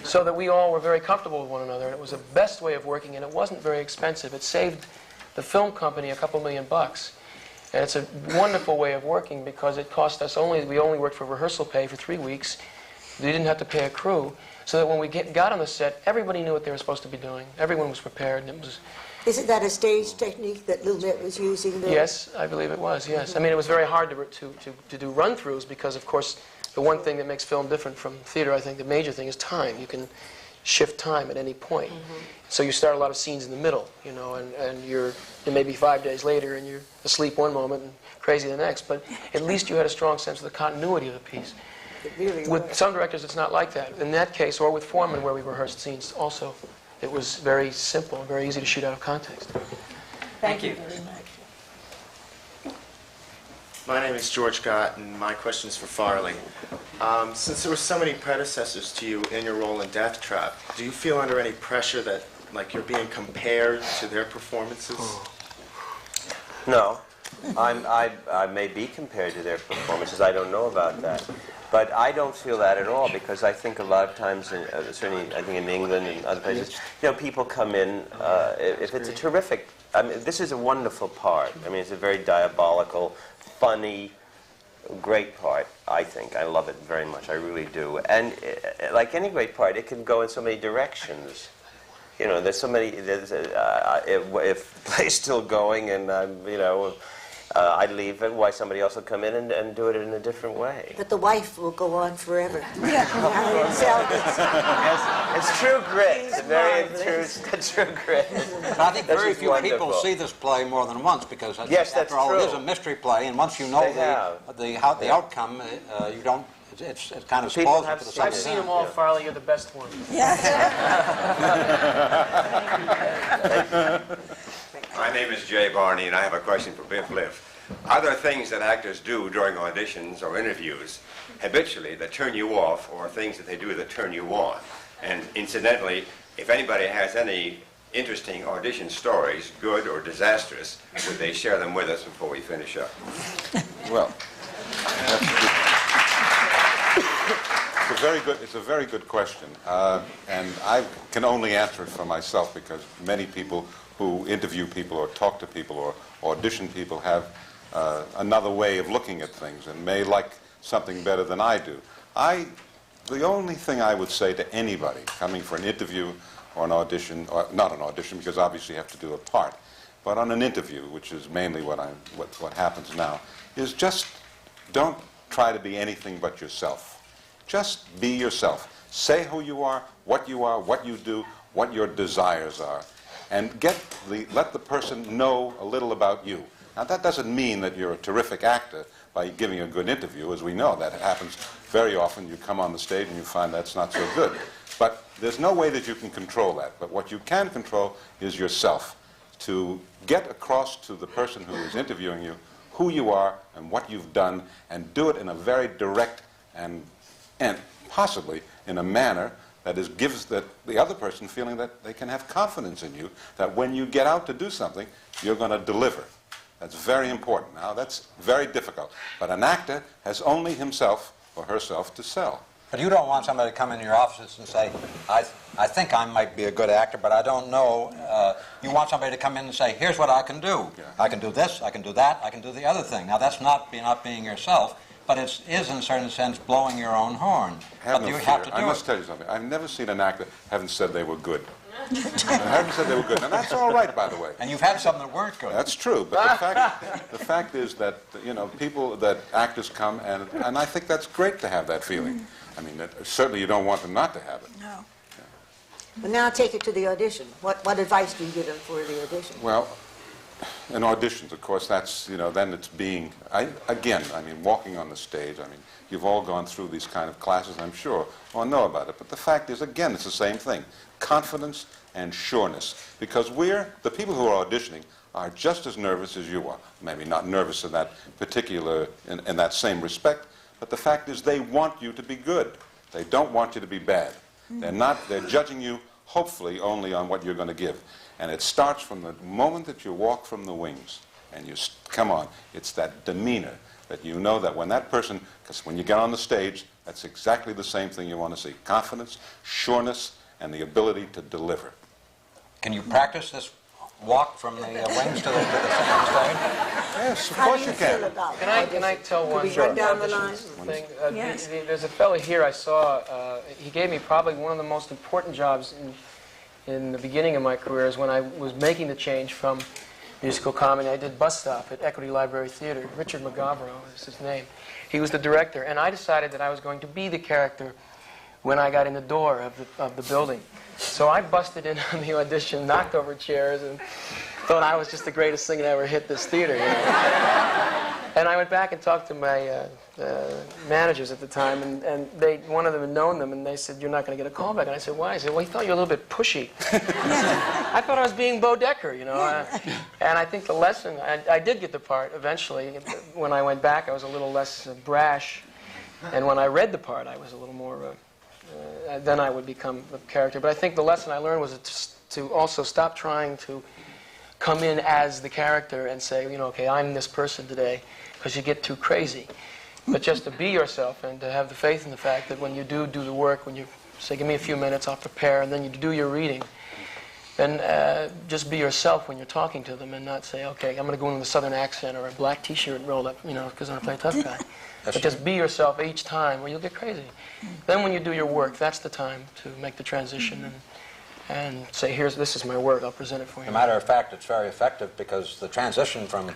J: so that we all were very comfortable with one another. And it was the best way of working, and it wasn't very expensive. It saved the film company a couple $1 million. And it's a wonderful way of working because it cost us we only worked for rehearsal pay for 3 weeks. We didn't have to pay a crew, so that when we got on the set, everybody knew what they were supposed to be doing. Everyone was prepared, and it was...
L: Isn't that a stage technique that Lumet was using there?
J: Yes, I believe it was, yes. I mean, it was very hard to do run-throughs because, of course, the one thing that makes film different from theater, I think the major thing, is time. You can shift time at any point. So you start a lot of scenes in the middle, you know, and you're maybe 5 days later and you're asleep one moment and crazy the next, but at least you had a strong sense of the continuity of the piece.
L: Really
J: with some directors, it's not like that. In that case, or with Foreman, where we rehearsed scenes also, it was very simple and very easy to shoot out of context.
K: Thank you.
L: very much.
M: My name is George Gott, and my question is for Farley. Since there were so many predecessors to you in your role in Deathtrap, do you feel under any pressure that, like, you're being compared to their performances?
G: No. I may be compared to their performances. I don't know about that. But I don't feel that at all, because I think a lot of times, certainly I think in England and other places, you know, people come in, if it's a terrific, I mean, this is a wonderful part. I mean, it's a very diabolical, funny, great part, I think. I love it very much, I really do. And like any great part, it can go in so many directions. You know, there's so many, if the play's still going and I'm, you know, I'd leave it, why somebody else will come in and do it in a different way.
L: But the wife will go on forever.
G: It's true grit. It's very true grit.
B: But I think very few people see this play more than once, because
G: yes, that's
B: after all,
G: true.
B: it is a mystery play, and once you know the outcome, you don't. It's kind of spoiled for the second
J: I've seen them all, Farley. You're the best one.
N: My name is Jay Barney, and I have a question for Biff Liff. Are there things that actors do during auditions or interviews habitually that turn you off, or things that they do that turn you on? And incidentally, if anybody has any interesting audition stories, good or disastrous, would they share them with us before we finish up?
D: Well, it's a very good question, and I can only answer it for myself, because many people who interview people or talk to people or audition people have another way of looking at things and may like something better than I do. The only thing I would say to anybody coming for an interview or an audition, or not an audition because obviously you have to do a part, but on an interview, which is mainly what happens now, is just don't try to be anything but yourself. Just be yourself. Say who you are, what you do, what your desires are, and let the person know a little about you. Now, that doesn't mean that you're a terrific actor by giving a good interview. As we know, that happens very often. You come on the stage and you find that's not so good. But there's no way that you can control that. But what you can control is yourself, to get across to the person who is interviewing you who you are and what you've done, and do it in a very direct and possibly in a manner that gives the other person feeling that they can have confidence in you, that when you get out to do something, you're going to deliver. That's very important. Now, that's very difficult. But an actor has only himself or herself to sell.
B: But you don't want somebody to come in your office and say, I think I might be a good actor, but I don't know. You want somebody to come in and say, here's what I can do. Yeah. I can do this, I can do that, I can do the other thing. Now, that's not being yourself, but it is, in a certain sense, blowing your own horn.
D: Have no fear. I must tell you something. I've never seen an actor haven't said they were good. I haven't said they were good. Now, that's all right, by the way.
B: And you've had some that weren't good.
D: That's true. But the fact is that, you know, actors come, and I think that's great to have that feeling. I mean, certainly you don't want them not to have it.
L: No. Yeah. But now take it to the audition. What advice do you give them for the audition?
D: Well, in auditions, of course, that's, you know, then it's walking on the stage, I mean, you've all gone through these kind of classes, I'm sure, or know about it. But the fact is, again, it's the same thing. Confidence and sureness. Because the people who are auditioning are just as nervous as you are. Maybe not nervous in that particular, in that same respect, but the fact is they want you to be good. They don't want you to be bad. They're judging you, hopefully, only on what you're going to give. And it starts from the moment that you walk from the wings and you come on. It's that demeanor that you know that when that person, because when you get on the stage, That's exactly the same thing you want to see. Confidence, sureness, and the ability to deliver.
B: Can you practice this walk from the wings to the stage?
D: Yes, of course you can.
J: Can I tell one
L: down the line?
J: thing?
L: Yes.
J: There's a fellow here I saw, he gave me probably one of the most important jobs in the beginning of my career is when I was making the change from musical comedy. I did Bus Stop at Equity Library Theater. Richard McGavro is his name. He was the director, and I decided that I was going to be the character when I got in the door of the building. So I busted in on the audition, knocked over chairs, and thought I was just the greatest thing that ever hit this theater. You know? And I went back and talked to my managers at the time, and one of them had known them, and they said, "You're not going to get a call back." And I said, "Why?" I said, "Well, he thought you were a little bit pushy." I thought I was being Bo Decker, you know. And I think the lesson, I did get the part eventually. When I went back, I was a little less brash, and when I read the part, I was a little more. Then I would become the character. But I think the lesson I learned was to also stop trying to come in as the character and say, you know, okay, I'm this person today, because you get too crazy. But just to be yourself and to have the faith in the fact that when you do the work, when you say, give me a few minutes, I'll prepare, and then you do your reading, then just be yourself when you're talking to them and not say, okay, I'm going to go in with a southern accent or a black T-shirt rolled up, you know, because I'm going to play a tough guy. But just be yourself each time or you'll get crazy. Then when you do your work, that's the time to make the transition and say, this is my work, I'll present it for you.
B: As a matter of fact, it's very effective because the transition from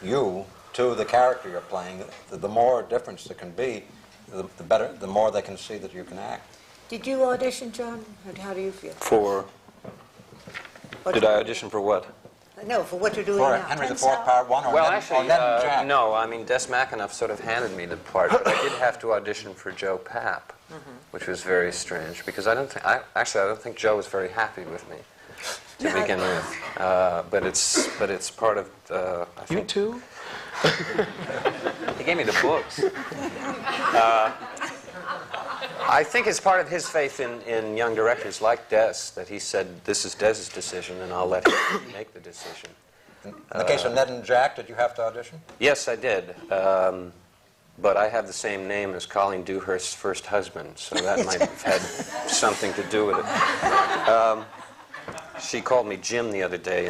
B: you to the character you're playing, the more difference there can be, the better, the more they can see that you can act.
L: Did you audition, John? Or how do you feel?
I: Did I audition for what?
L: No, for what you're doing
B: For
L: now.
B: Henry IV, Part 1, or
I: Well,
B: Ned,
I: actually,
B: or Ned and Jack?
I: no. I mean, Des McAnuff sort of handed me the part, but I did have to audition for Joe Papp, which was very strange because I don't think Joe was very happy with me to begin with. But it's part of. I think,
J: you too?
I: He gave me the books. I think it's part of his faith in young directors like Des, that he said, this is Des's decision, and I'll let him make the decision.
B: In the case of Ned and Jack, did you have to audition?
I: Yes, I did. But I have the same name as Colleen Dewhurst's first husband, so that might have had something to do with it. She called me Jim the other day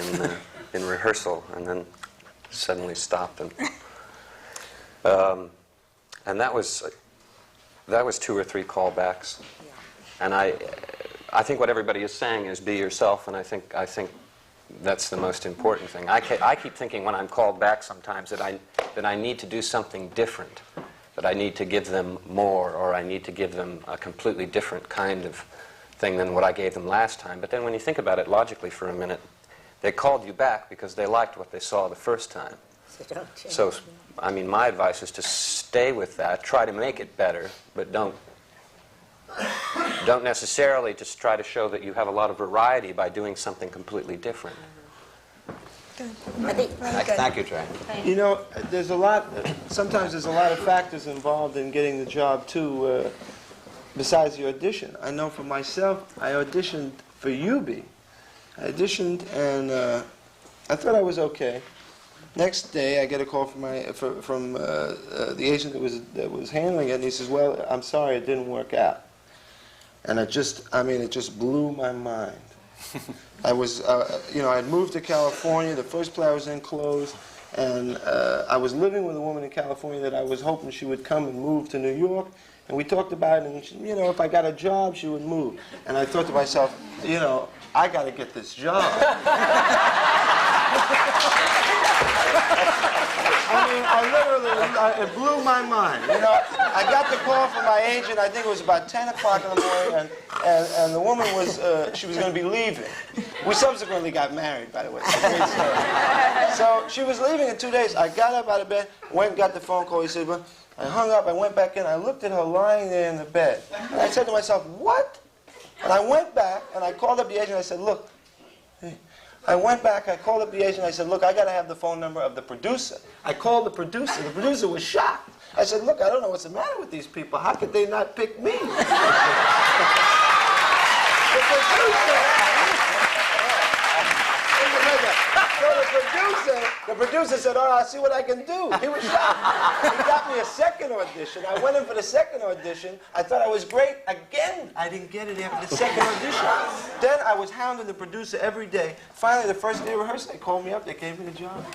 I: in rehearsal, and then suddenly stopped. And that was 2 or 3 callbacks. And I think what everybody is saying is be yourself, and I think that's the most important thing. I keep thinking when I'm called back sometimes that I need to do something different, that I need to give them more, or I need to give them a completely different kind of thing than what I gave them last time. But then when you think about it logically for a minute, they called you back because they liked what they saw the first time. So, I mean, my advice is to stay with that, try to make it better, but don't necessarily just try to show that you have a lot of variety by doing something completely different.
B: Thank you, Jay.
E: You know, sometimes there's a lot of factors involved in getting the job, too, besides the audition. I know for myself, I auditioned for UB. I auditioned, and I thought I was okay. Next day, I get a call from the agent that was handling it, and he says, "Well, I'm sorry, it didn't work out." And it just blew my mind. I was, I had moved to California. The first play I was in closed, and I was living with a woman in California that I was hoping she would come and move to New York. And we talked about it, and she, if I got a job, she would move. And I thought to myself, I got to get this job. It blew my mind. I got the call from my agent, I think it was about 10 o'clock in the morning, and the woman she was going to be leaving. We subsequently got married, by the way. So she was leaving in 2 days. I got up out of bed, went and got the phone call. He said, well, I hung up, I went back in, I looked at her lying there in the bed. And I said to myself, what? And I went back, and I called up the agent, I said, look, I went back, I called up the agent, I said, look, I got to have the phone number of the producer. I called the producer was shocked. I said, look, I don't know what's the matter with these people. How could they not pick me? The producer. the producer said, "Oh, I'll see what I can do." He was shocked. He got me a second audition. I went in for the second audition. I thought I was great. Again, I didn't get it after the second audition. Then I was hounding the producer every day. Finally, the first day of rehearsal, they called me up. They gave me the job.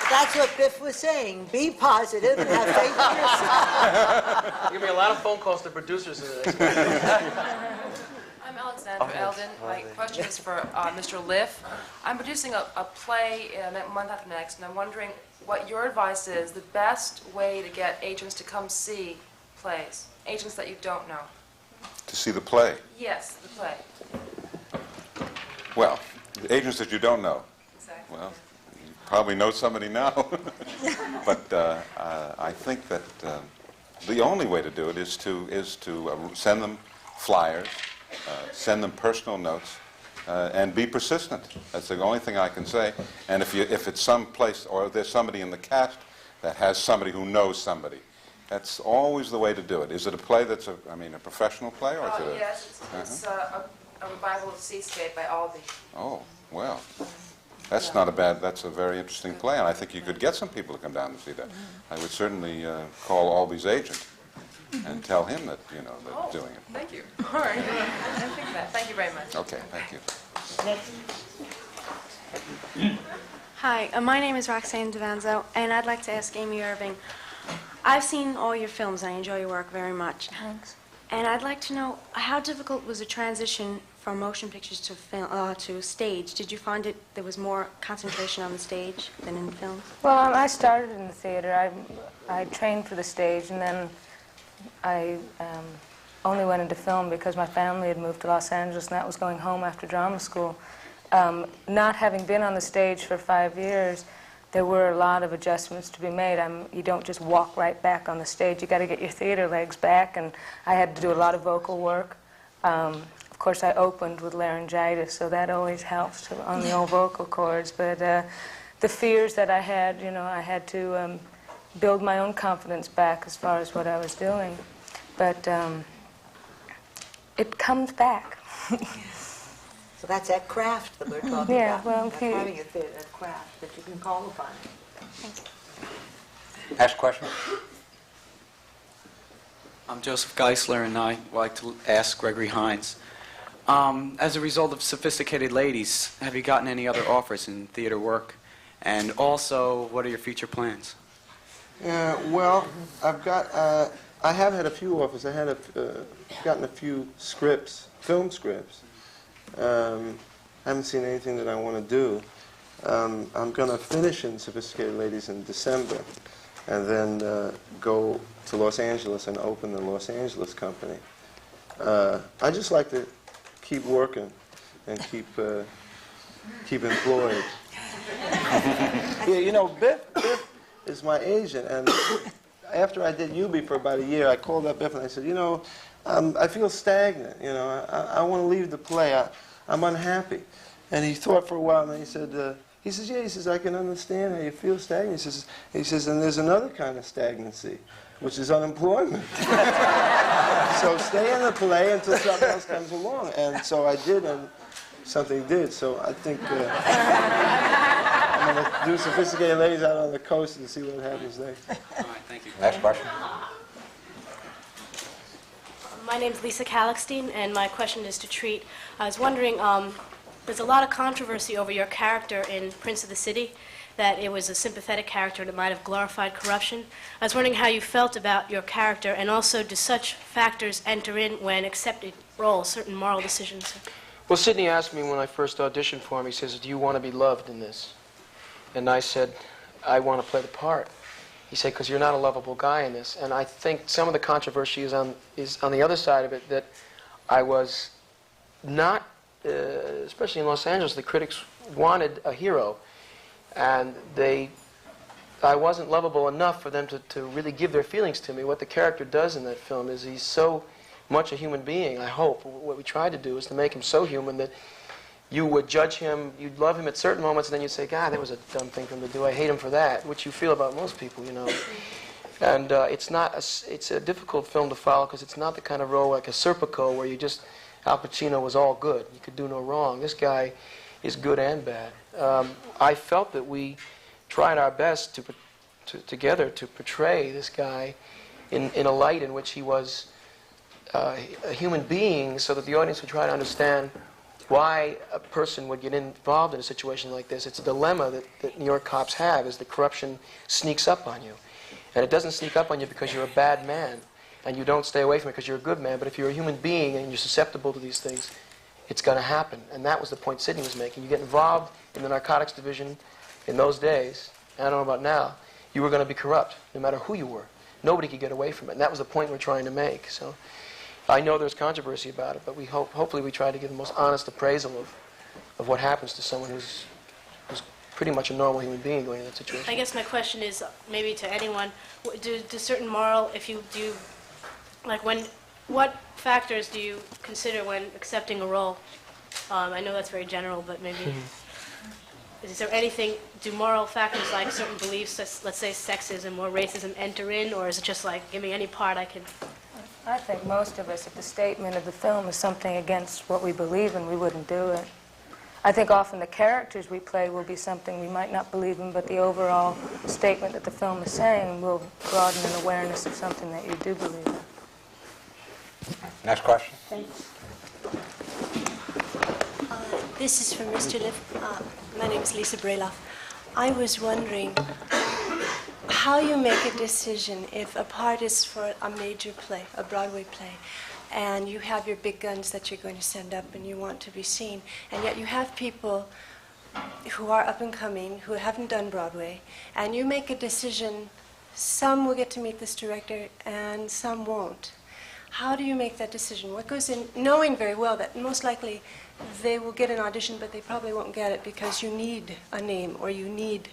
L: That's what Biff was saying. Be positive and have faith in yourself.
J: Give me a lot of phone calls to producers.
O: I'm Alexandra Eldon. My question is for Mr. Liff. I'm producing a play a month after next, and I'm wondering what your advice is, the best way to get agents to come see plays, agents that you don't know.
D: To see the play?
O: Yes, the play.
D: Well, the agents that you don't know.
O: Exactly.
D: Well, you probably know somebody now. But I think that the only way to do it is to send them flyers, send them personal notes, and be persistent. That's the only thing I can say. And if it's some place or there's somebody in the cast that has somebody who knows somebody, that's always the way to do it. Is it a play that's a professional play, or is it a...
O: Yes, it's a revival of Seascape by Albee.
D: Oh, well, that's not a bad, that's a very interesting play, and I think you could get some people to come down and see that. I would certainly call Albee's agent and tell him that, that doing it.
O: Thank you. All right. I didn't think of that. Thank you very much.
D: Okay, thank you.
P: Hi, my name is Roxanne Devanzo, and I'd like to ask Amy Irving. I've seen all your films, and I enjoy your work very much.
F: Thanks.
P: And I'd like to know, how difficult was the transition from motion pictures to film, to stage? Did you find there was more concentration on the stage than in film?
F: Well, I started in the theater. I trained for the stage, and then I only went into film because my family had moved to Los Angeles, and that was going home after drama school. Not having been on the stage for 5 years, there were a lot of adjustments to be made. You don't just walk right back on the stage. You got to get your theater legs back, and I had to do a lot of vocal work. Of course, I opened with laryngitis, so that always helps on the old vocal cords. But the fears that I had, I had to build my own confidence back as far as what I was doing. But it comes back.
L: So that's that craft that we're talking
F: Yeah,
L: about.
F: well,
L: That's having a craft that you can call upon.
P: Thanks.
B: Ask a question.
Q: I'm Joseph Geisler, and I'd like to ask Gregory Hines. As a result of Sophisticated Ladies, have you gotten any other offers in theater work? And also, what are your future plans?
E: Well, I have had a few offers. I had gotten a few scripts, film scripts. I haven't seen anything that I want to do. I'm going to finish in Sophisticated Ladies in December, and then go to Los Angeles and open the Los Angeles company. I just like to keep working and keep employed. Yeah, Biff is my agent, and after I did Yubi for about a year, I called up Biff and I said, I feel stagnant. I want to leave the play. I'm unhappy. And he thought for a while, and then he said, I can understand how you feel stagnant. He says, and there's another kind of stagnancy, which is unemployment. So stay in the play until something else comes along. And so I did, and something did. So I think I'm going to do Sophisticated Ladies out on the coast and see what happens next.
Q: All right, thank you.
B: Next question.
R: My name's Lisa Kallickstein, and my question is to Treat. I was wondering, there's a lot of controversy over your character in Prince of the City, that it was a sympathetic character and it might have glorified corruption. I was wondering how you felt about your character, and also do such factors enter in when accepting roles, certain moral decisions?
J: Well, Sidney asked me when I first auditioned for him, he says, do you want to be loved in this? And I said, I want to play the part. He said, because you're not a lovable guy in this. And I think some of the controversy is on the other side of it, that I was not, especially in Los Angeles, the critics wanted a hero. And I wasn't lovable enough for them to really give their feelings to me. What the character does in that film is he's so much a human being, I hope. What we tried to do is to make him so human that you would judge him, you'd love him at certain moments, and then you'd say, God, that was a dumb thing for him to do. I hate him for that, which you feel about most people, And it's a difficult film to follow because it's not the kind of role like a Serpico where you just, Al Pacino was all good. You could do no wrong. This guy is good and bad. I felt that we tried our best together to portray this guy in a light in which he was a human being, so that the audience would try to understand why a person would get involved in a situation like this. It's a dilemma that New York cops have, is that corruption sneaks up on you. And it doesn't sneak up on you because you're a bad man, and you don't stay away from it because you're a good man. But if you're a human being and you're susceptible to these things, it's going to happen. And that was the point Sidney was making. You get involved in the narcotics division in those days, and I don't know about now, you were going to be corrupt, no matter who you were. Nobody could get away from it. And that was the point we're trying to make. So I know there's controversy about it, but hopefully we try to give the most honest appraisal of what happens to someone who's pretty much a normal human being going in that situation.
R: I guess my question is, maybe to anyone, do certain moral, what factors do you consider when accepting a role? I know that's very general, but maybe, is there anything, do moral factors like certain beliefs, let's say sexism or racism, enter in, or is it just like, give me any part I can...
F: I think most of us, if the statement of the film is something against what we believe in, we wouldn't do it. I think often the characters we play will be something we might not believe in, but the overall statement that the film is saying will broaden an awareness of something that you do believe in.
B: Next question.
S: Thanks. This is from Mr. Liff. My name is Lisa Brailoff. I was wondering how you make a decision if a part is for a major play, a Broadway play, and you have your big guns that you're going to send up and you want to be seen, and yet you have people who are up and coming, who haven't done Broadway, and you make a decision, some will get to meet this director and some won't. How do you make that decision? What goes in, knowing very well that most likely they will get an audition, but they probably won't get it because you need a name or you need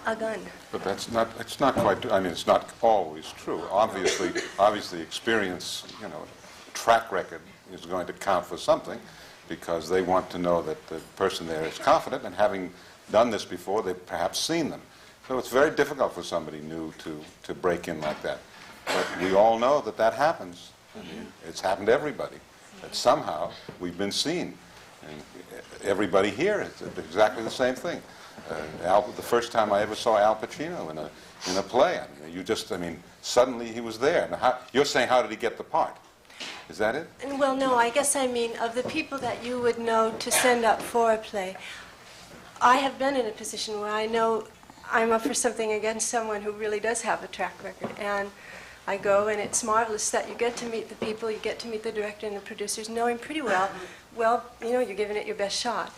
S: a gun.
D: But it's not quite, I mean, it's not always true. Obviously experience, track record is going to count for something because they want to know that the person there is confident, and having done this before, they've perhaps seen them. So it's very difficult for somebody new to break in like that. But we all know that happens. I mean, it's happened to everybody, that somehow we've been seen. And everybody here is exactly the same thing. The first time I ever saw Al Pacino in a play, suddenly he was there. Now, you're saying, how did he get the part? Is that it?
S: Well, no, I guess I mean of the people that you would know to send up for a play. I have been in a position where I know I'm up for something against someone who really does have a track record, and I go, and it's marvelous that you get to meet the people, you get to meet the director and the producers, knowing pretty well, you're giving it your best shot.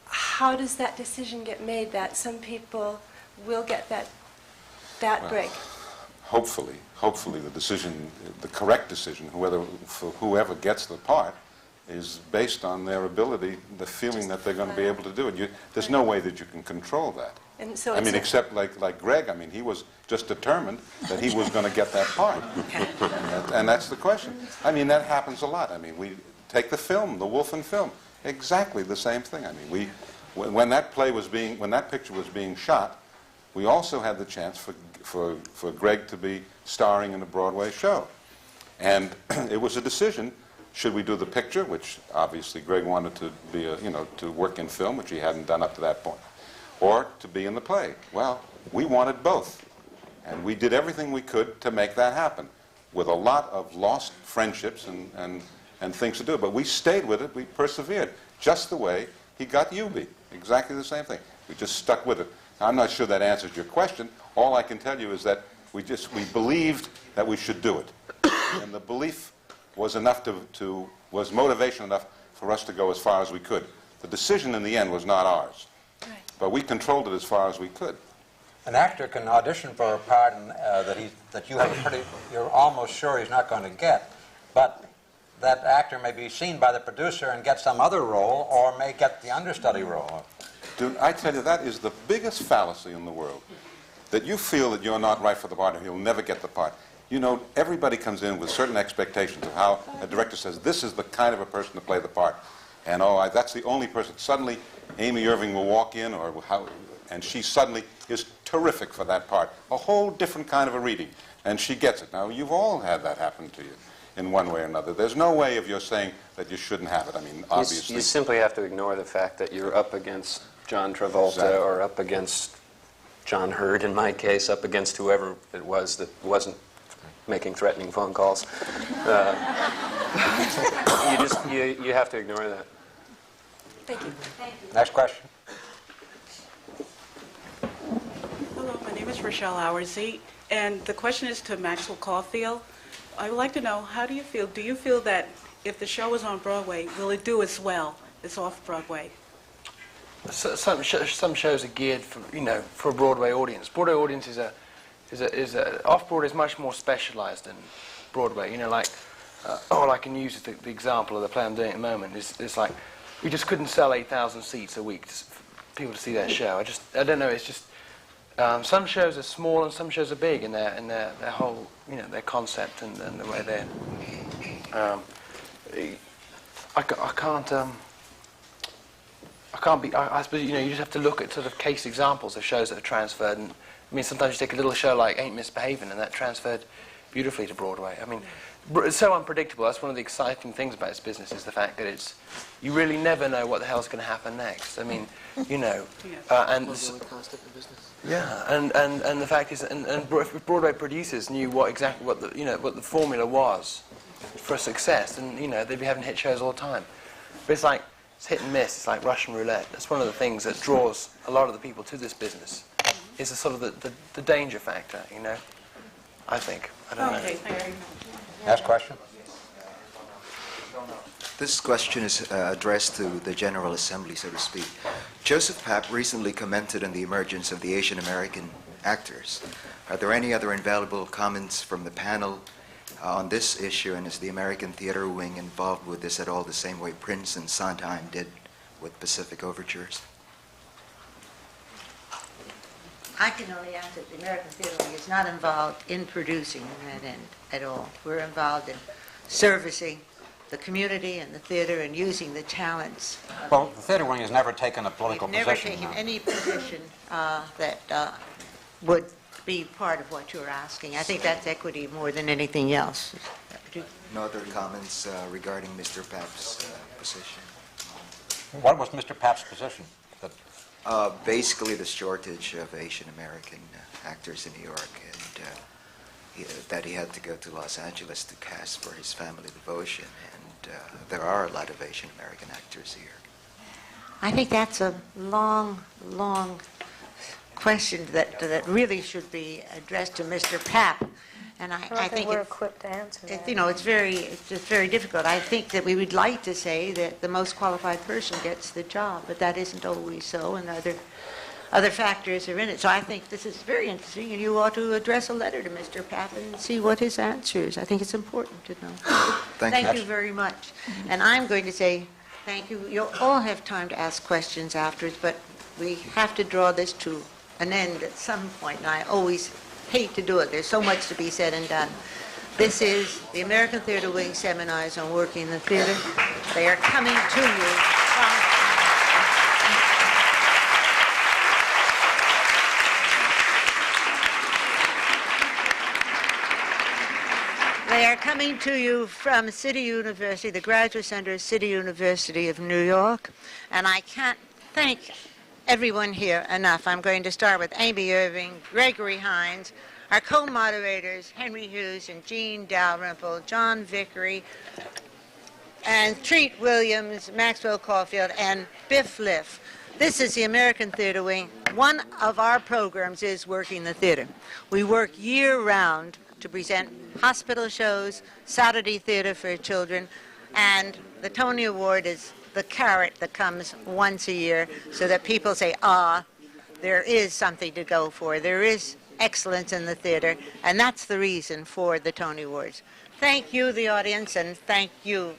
S: How does that decision get made that some people will get that break?
D: Hopefully the correct decision, for whoever gets the part, is based on their ability, the feeling that they're going to be able to do it. There's no way that you can control that.
S: And so
D: except like Greg, he was just determined that he was going to get that part. And that's the question. That happens a lot. We take the film, the Wolfen film, exactly the same thing. When that picture was being shot, we also had the chance for Greg to be starring in a Broadway show. And it was a decision, should we do the picture, which obviously Greg wanted to be to work in film, which he hadn't done up to that point, or to be in the play. Well, we wanted both. And we did everything we could to make that happen, with a lot of lost friendships and things to do. But we stayed with it, we persevered, just the way he got Yubi. Exactly the same thing. We just stuck with it. Now, I'm not sure that answers your question. All I can tell you is that we believed that we should do it. And the belief was enough was motivation enough for us to go as far as we could. The decision in the end was not ours. Right. But we controlled it as far as we could.
B: An actor can audition for a part that you're almost sure he's not going to get, but that actor may be seen by the producer and get some other role, or may get the understudy role.
D: Dude, I tell you, that is the biggest fallacy in the world. That you feel that you're not right for the part and you'll never get the part. Everybody comes in with certain expectations of how a director says, this is the kind of a person to play the part. And that's the only person. Suddenly, Amy Irving will walk in, and she suddenly is terrific for that part. A whole different kind of a reading. And she gets it. Now, you've all had that happen to you in one way or another. There's no way of your saying that you shouldn't have it. I mean, obviously.
I: You simply have to ignore the fact that you're up against John Travolta or up against John Hurd, in my case, up against whoever it was that wasn't making threatening phone calls. You have to ignore that.
S: Thank you.
B: Next question.
T: Hello, my name is Rochelle Howersey, and the question is to Maxwell Caulfield. I would like to know, how do you feel? Do you feel that if the show is on Broadway, will it do as well as off Broadway?
H: Some shows are geared for, for a Broadway audience. Broadway audience is off Broadway is much more specialized than Broadway. All I can use is the example of the play I'm doing at the moment. It's like we just couldn't sell 8,000 seats a week for people to see that show. I don't know. It's just some shows are small and some shows are big in their whole their concept and the way they're. I suppose you just have to look at sort of case examples of shows that have transferred. And I mean, sometimes you take a little show like Ain't Misbehavin', and that transferred beautifully to Broadway. I mean, it's so unpredictable. That's one of the exciting things about this business, is the fact that you really never know what the hell's going to happen next. I mean, and and the fact is, and Broadway producers knew what the formula was for success, and they'd be having hit shows all the time. But it's like it's hit and miss. It's like Russian roulette. That's one of the things that draws a lot of the people to this business. Is the sort of the danger factor, I think. I don't know.
T: Thank you.
B: Next question.
U: This question is addressed to the General Assembly, so to speak. Joseph Papp recently commented on the emergence of the Asian American actors. Are there any other invaluable comments from the panel on this issue, and is the American Theater Wing involved with this at all the same way Prince and Sondheim did with Pacific Overtures?
A: I can only answer that the American Theater Wing is not involved in producing that end at all. We're involved in servicing the community and the theater and using the talents.
B: Well, the Theater Wing has never taken a political
A: We've never
B: position.
A: taken any position that would be part of what you're asking. I think that's equity more than anything else.
U: No other comments regarding Mr. Papp's position?
B: What was Mr. Papp's position?
U: Basically the shortage of Asian American actors in New York, and that he had to go to Los Angeles to cast for his Family Devotion, and there are a lot of Asian American actors here.
A: I think that's a long question that really should be addressed to Mr. Papp, and I think
F: we're equipped to answer that.
A: It's just very difficult. I think that we would like to say that the most qualified person gets the job, but that isn't always so, and other factors are in it. So I think this is very interesting, and you ought to address a letter to Mr. Papp and see what his answer is. I think it's important to know. Thank you very much. And I'm going to say thank you. You'll all have time to ask questions afterwards, but we have to draw this to an end at some point, and I always hate to do it. There's so much to be said and done. This is the American Theater Wing seminars on working in the theater. They are coming to you from City University, the Graduate Center of City University of New York, and I can't thank everyone here enough. I'm going to start with Amy Irving, Gregory Hines, our co-moderators, Henry Hughes and Jean Dalrymple, John Vickery, and Treat Williams, Maxwell Caulfield, and Biff Liff. This is the American Theater Wing. One of our programs is Working the Theater. We work year-round to present hospital shows, Saturday theater for children, and the Tony Award is the carrot that comes once a year so that people say, there is something to go for. There is excellence in the theater, and that's the reason for the Tony Awards. Thank you, the audience, and thank you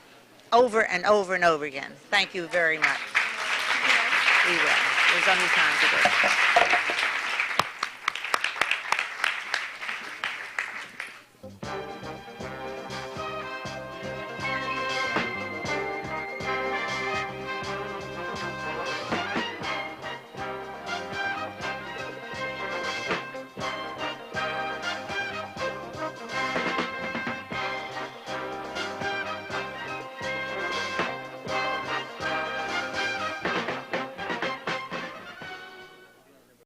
A: over and over and over again. Thank you very much. We will. There's only time to do it.